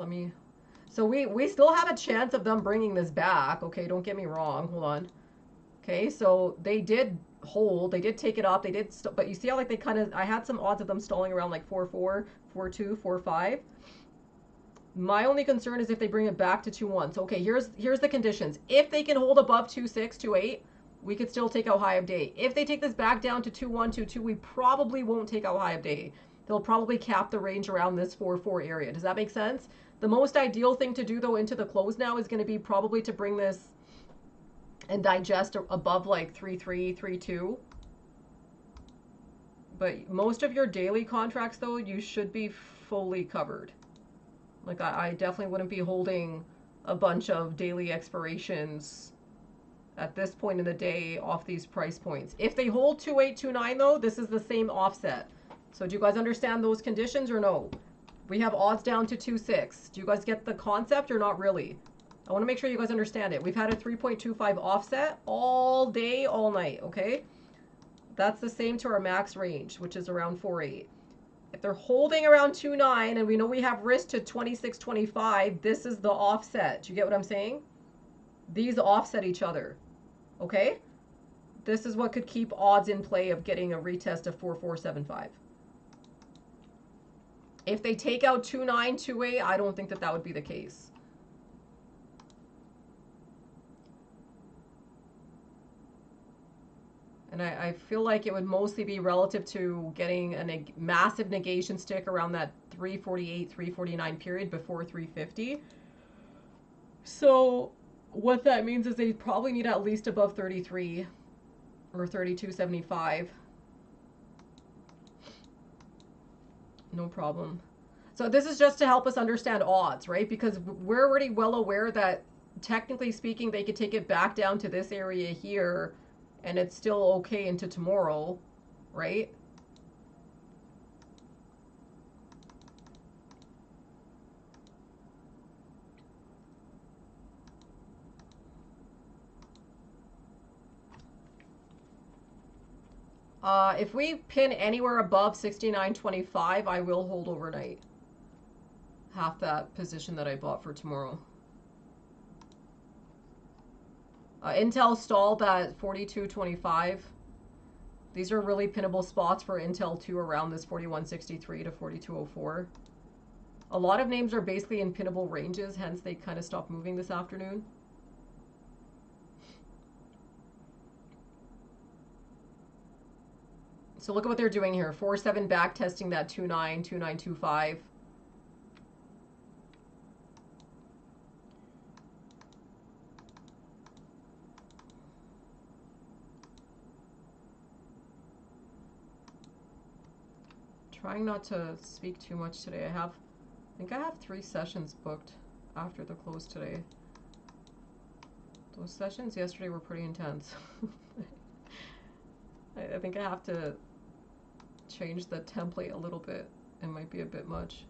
So we still have a chance of them bringing this back. Okay, don't get me wrong. Hold on. Okay, so they did hold, they did take it up, they did, but you see how like they kind of, I had some odds of them stalling around like 4.4, 4.2, 4.5. My only concern is if they bring it back to 2.1. So okay, here's the conditions. If they can hold above 2.6, 2.8, we could still take out high of day. If they take this back down to 2.1, 2.2, we probably won't take out high of day. They'll probably cap the range around this 4.4 area. Does that make sense? The most ideal thing to do though into the close now is going to be probably to bring this and digest above like 3.3, 3.2. But most of your daily contracts though, you should be fully covered. Like, I definitely wouldn't be holding a bunch of daily expirations at this point in the day off these price points. If they hold 2829 though, this is the same offset. So do you guys understand those conditions or no? We have odds down to 2.6. Do you guys get the concept or not really? I want to make sure you guys understand it. We've had a 3.25 offset all day, all night, okay? That's the same to our max range, which is around 4.8. If they're holding around 2.9 and we know we have risk to 26.25, this is the offset. Do you get what I'm saying? These offset each other. Okay? This is what could keep odds in play of getting a retest of 4.475. If they take out 2.9, 2.8, I don't think that that would be the case. And I feel like it would mostly be relative to getting a massive negation stick around that 348, 349 period before 350. So what that means is they probably need at least above 33 or 32.75. No problem. So this is just to help us understand odds, right? Because we're already well aware that technically speaking, they could take it back down to this area here and it's still okay into tomorrow, right? If we pin anywhere above 69.25, I will hold overnight. Half that position that I bought for tomorrow. Intel stalled at 42.25. These are really pinnable spots for Intel 2 around this 41.63 to 42.04. A lot of names are basically in pinnable ranges, hence they kind of stopped moving this afternoon. So look at what they're doing here. 4.7 back testing that 2.9, 2.925. Trying not to speak too much today. I think I have 3 sessions booked after the close today. Those sessions yesterday were pretty intense. I think I have to change the template a little bit. It might be a bit much.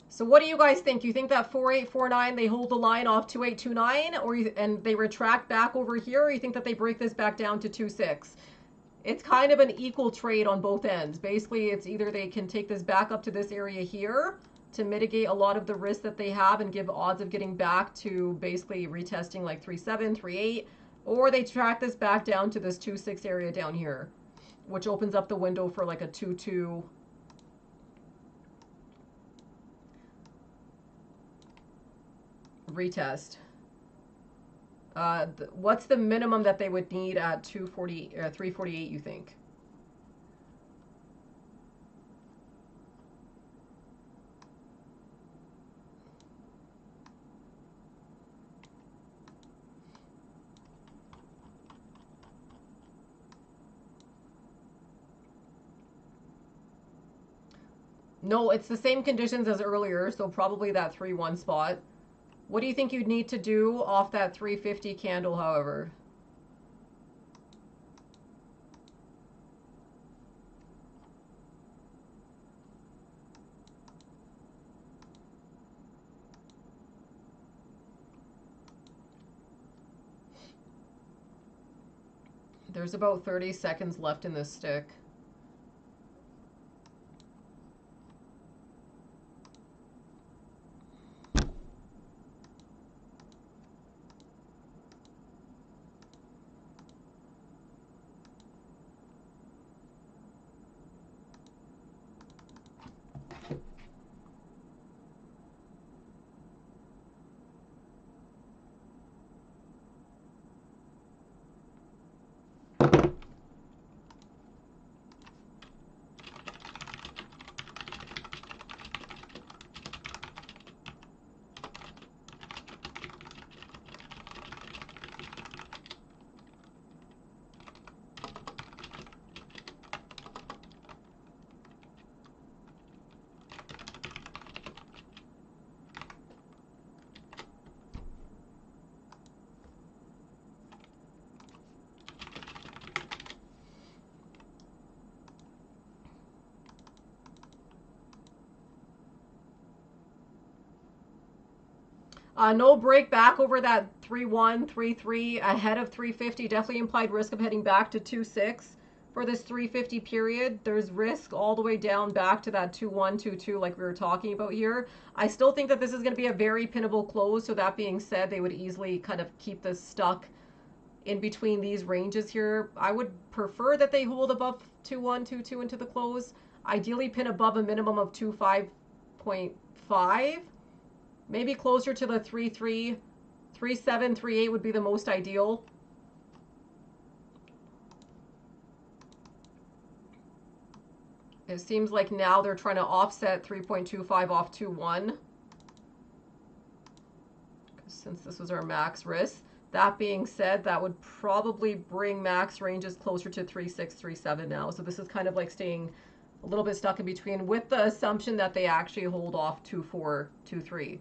So what do you guys think? You think that 4849 they hold the line off 2829 and they retract back over here, or you think that they break this back down to 26? It's kind of an equal trade on both ends. Basically, it's either they can take this back up to this area here to mitigate a lot of the risk that they have and give odds of getting back to basically retesting like 3.7, 3.8, or they track this back down to this 2.6 area down here, which opens up the window for like a 2.2 retest. What's the minimum that they would need at 348, you think? No, it's the same conditions as earlier, so probably that 3-1 spot. What do you think you'd need to do off that 350 candle, however? There's about 30 seconds left in this stick. No break back over that 3-1, 3-3 ahead of 350. Definitely implied risk of heading back to 2-6 for this 350 period. There's risk all the way down back to that 2-1, 2-2 like we were talking about here. I still think that this is going to be a very pinnable close. So that being said, they would easily kind of keep this stuck in between these ranges here. I would prefer that they hold above 2-1, 2-2 into the close. Ideally pin above a minimum of 2-5.5. Maybe closer to the 3-3, 3-7, 3-8 would be the most ideal. It seems like now they're trying to offset 3.25 off 2-1. Since this was our max risk. That being said, that would probably bring max ranges closer to 3-6, 3-7 now. So this is kind of like staying a little bit stuck in between with the assumption that they actually hold off 2-4, 2-3.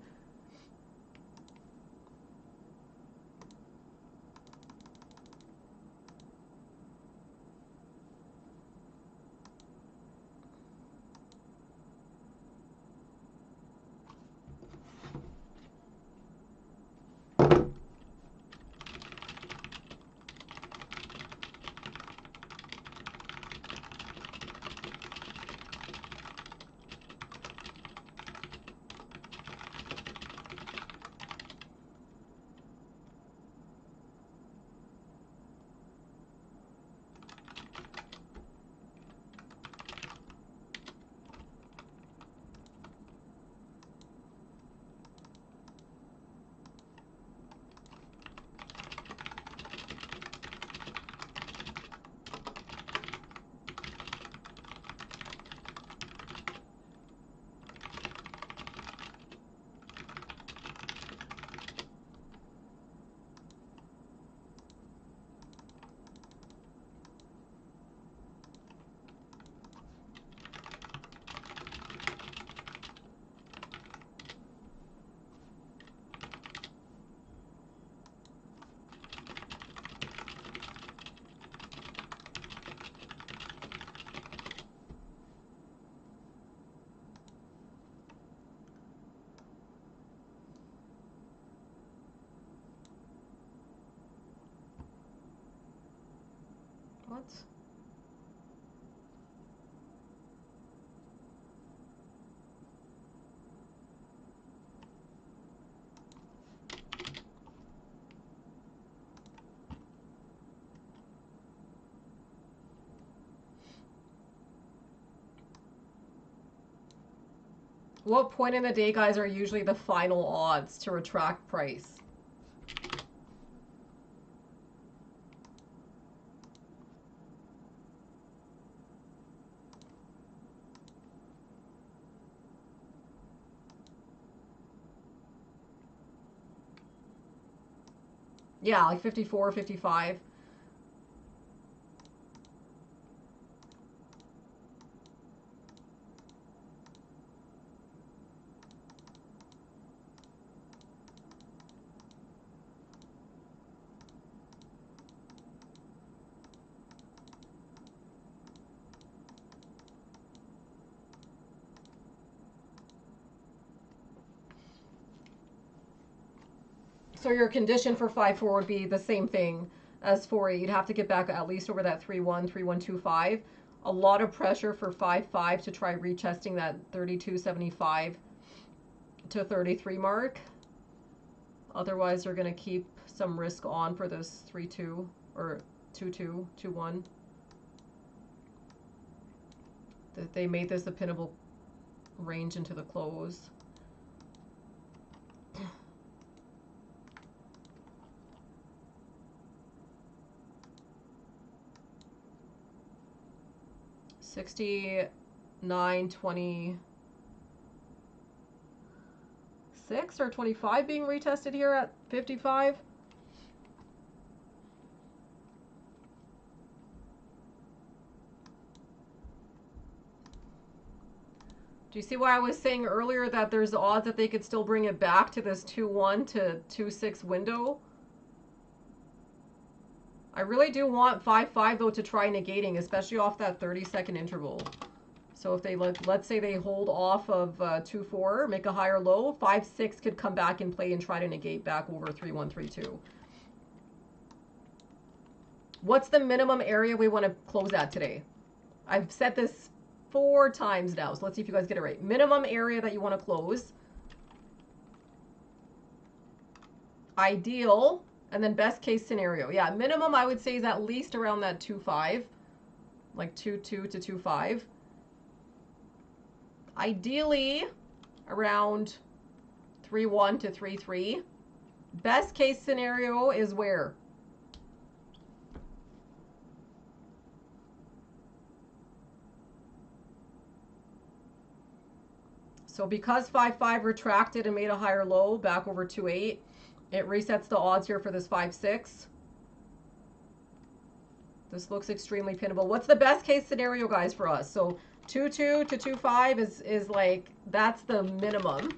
What? What point in the day, guys, are usually the final odds to retract price? Yeah, like 54, 55. So your condition for 5-4 would be the same thing as 4-8. You'd have to get back at least over that 3-1, 3-1-2-5. A lot of pressure for 5-5 to try retesting that 32.75 to 33 mark. Otherwise, they're going to keep some risk on for this 3-2 or 2-2, 2-1. They made this a pinnable range into the close. $69.26 or 25 being retested here at 55. Do you see why I was saying earlier that there's odds that they could still bring it back to this 2-1 to 2-6 window? I really do want 5-5 though to try negating, especially off that 30-second interval. So if they, let's say they hold off of 2-4, make a higher low, 5-6 could come back and play and try to negate back over 3-1-3-2. What's the minimum area we want to close at today? I've said this 4 times now, so let's see if you guys get it right. Minimum area that you want to close. Ideal, and then best case scenario. Yeah, minimum I would say is at least around that 2.5, like 2.2 to 2.5. Ideally, around 3.1 to 3.3. Best case scenario is where? So because 5.5 retracted and made a higher low back over 2.8, it resets the odds here for this 5.6. This looks extremely pinnable. What's the best case scenario, guys, for us? So 2.2 to 2.5 is like, that's the minimum.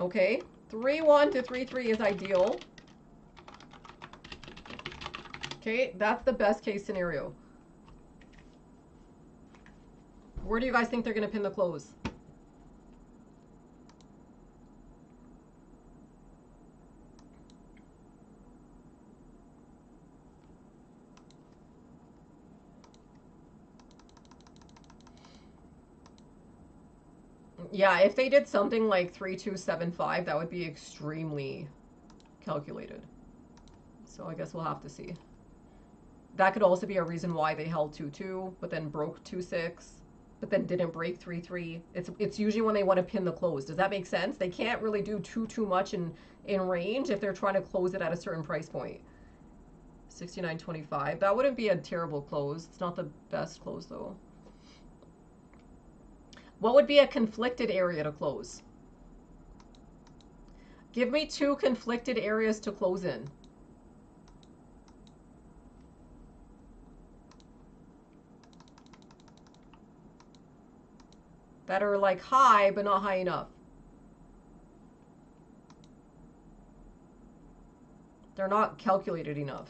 Okay. 3.1 to 3.3 is ideal. Okay, that's the best case scenario. Where do you guys think they're going to pin the close? Yeah, if they did something like 3.275, that would be extremely calculated. So I guess we'll have to see. That could also be a reason why they held 2.2, but then broke 2.6, but then didn't break 3.3. It's usually when they want to pin the close. Does that make sense? They can't really do too much in range if they're trying to close it at a certain price point. 69.25. That wouldn't be a terrible close. It's not the best close though. What would be a conflicted area to close? Give me 2 conflicted areas to close in. That are like high, but not high enough. They're not calculated enough.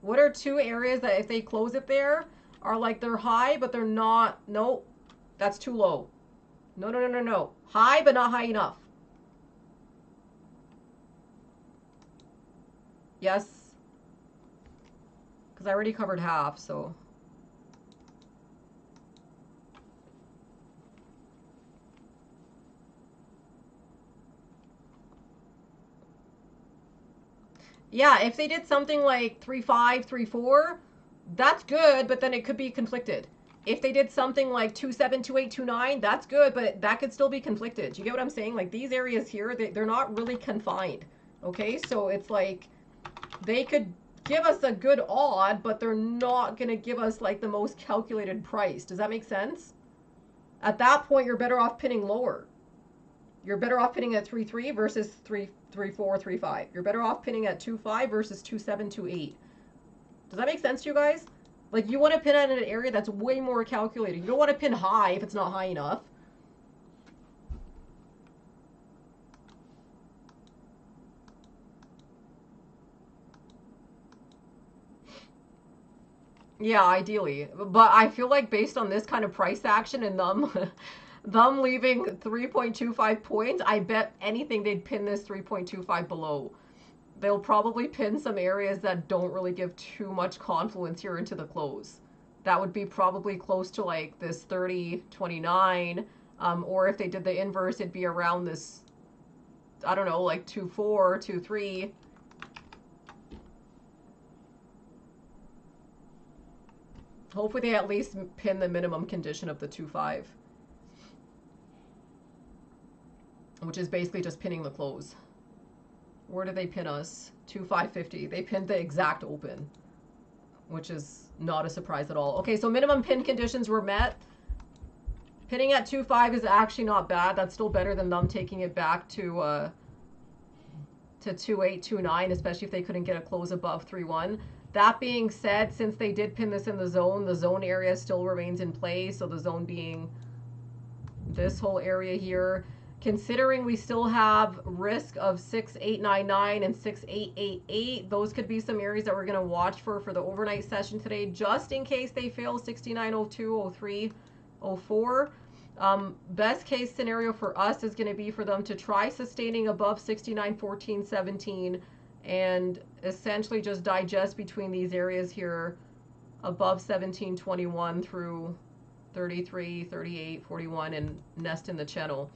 What are 2 areas that if they close it there are like they're high, but they're not, nope, that's too low. No. High, but not high enough. Yes. Because I already covered half, so. Yeah, if they did something like 3.5, 3.4, that's good, but then it could be conflicted. If they did something like 2.7, 2.8, 2.9, that's good, but that could still be conflicted. Do you get what I'm saying? Like these areas here, they're not really confined. Okay, so it's like they could give us a good odd, but they're not going to give us like the most calculated price. Does that make sense? At that point, you're better off pinning lower. You're better off pinning at 3.3 versus 3.4, 3.5. You're better off pinning at 2.5 versus 2.7, 2.8. Does that make sense to you guys? Like, you want to pin at an area that's way more calculated. You don't want to pin high if it's not high enough. Yeah, ideally. But I feel like based on this kind of price action and them leaving 3.25 points, I bet anything they'd pin this 3.25 below. They'll probably pin some areas that don't really give too much confluence here into the close. That would be probably close to like this 30.29, or if they did the inverse, it'd be around this, I don't know, like 2.4, 2.3. Hopefully they at least pin the minimum condition of the 2.5, which is basically just pinning the close. Where did they pin us? 2.550. They pinned the exact open, which is not a surprise at all. Okay, so minimum pin conditions were met. Pinning at 2.5 is actually not bad. That's still better than them taking it back to 2.8, 2.9, especially if they couldn't get a close above 3.1. That being said, since they did pin this in the zone area still remains in play. So the zone being this whole area here. Considering we still have risk of 6.899 and 6.888, those could be some areas that we're going to watch for the overnight session today, just in case they fail 69.02, 03, 04. Best case scenario for us is going to be for them to try sustaining above 69.14, 17 and essentially just digest between these areas here above 17.21 through 33, 38, 41 and nest in the channel.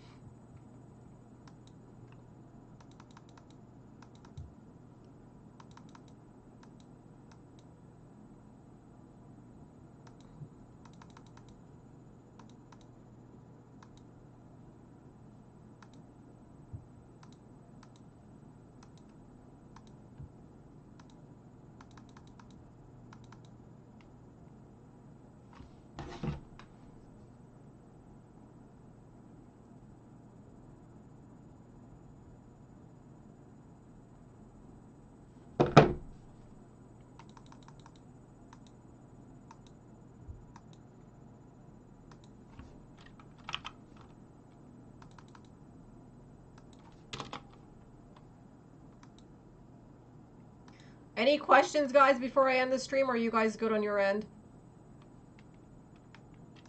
Any questions, guys, before I end the stream? Or are you guys good on your end?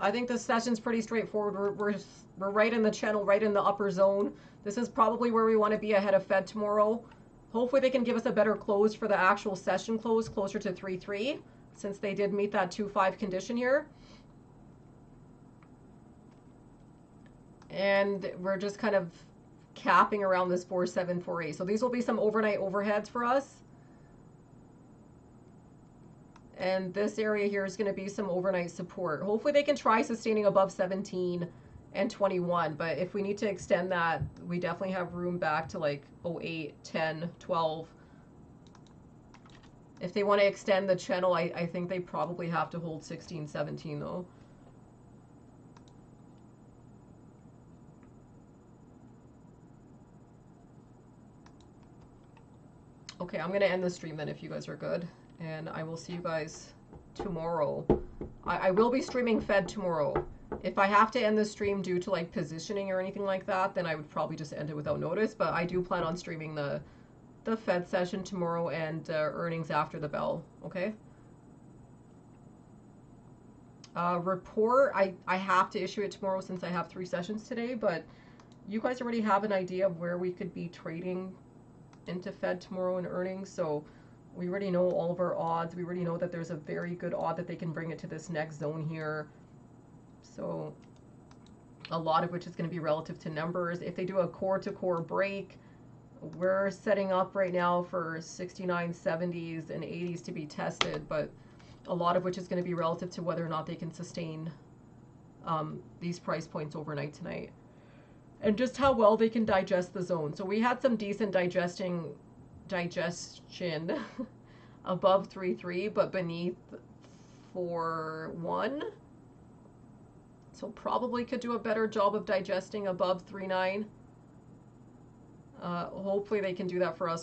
I think this session's pretty straightforward. We're right in the channel, right in the upper zone. This is probably where we want to be ahead of Fed tomorrow. Hopefully they can give us a better close for the actual session close, closer to 3.3, since they did meet that 2.5 condition here. And we're just kind of capping around this 4.7, 4.8. So these will be some overnight overheads for us. And this area here is going to be some overnight support. Hopefully they can try sustaining above 17 and 21. But if we need to extend that, we definitely have room back to like 08, 10, 12. If they want to extend the channel, I think they probably have to hold 16, 17 though. Okay, I'm going to end the stream then if you guys are good. And I will see you guys tomorrow. I will be streaming Fed tomorrow. If I have to end the stream due to like positioning or anything like that, then I would probably just end it without notice. But I do plan on streaming the Fed session tomorrow and earnings after the bell. Okay. Report, I have to issue it tomorrow since I have 3 sessions today. But you guys already have an idea of where we could be trading into Fed tomorrow in earnings. So we already know all of our odds. We already know that there's a very good odd that they can bring it to this next zone here. So a lot of which is going to be relative to numbers. If they do a core-to-core break, we're setting up right now for 69, 70s, and 80s to be tested, but a lot of which is going to be relative to whether or not they can sustain these price points overnight tonight. And just how well they can digest the zone. So we had some decent digestion above 3.3, but beneath 4.1. So probably could do a better job of digesting above 3.9. Hopefully they can do that for us.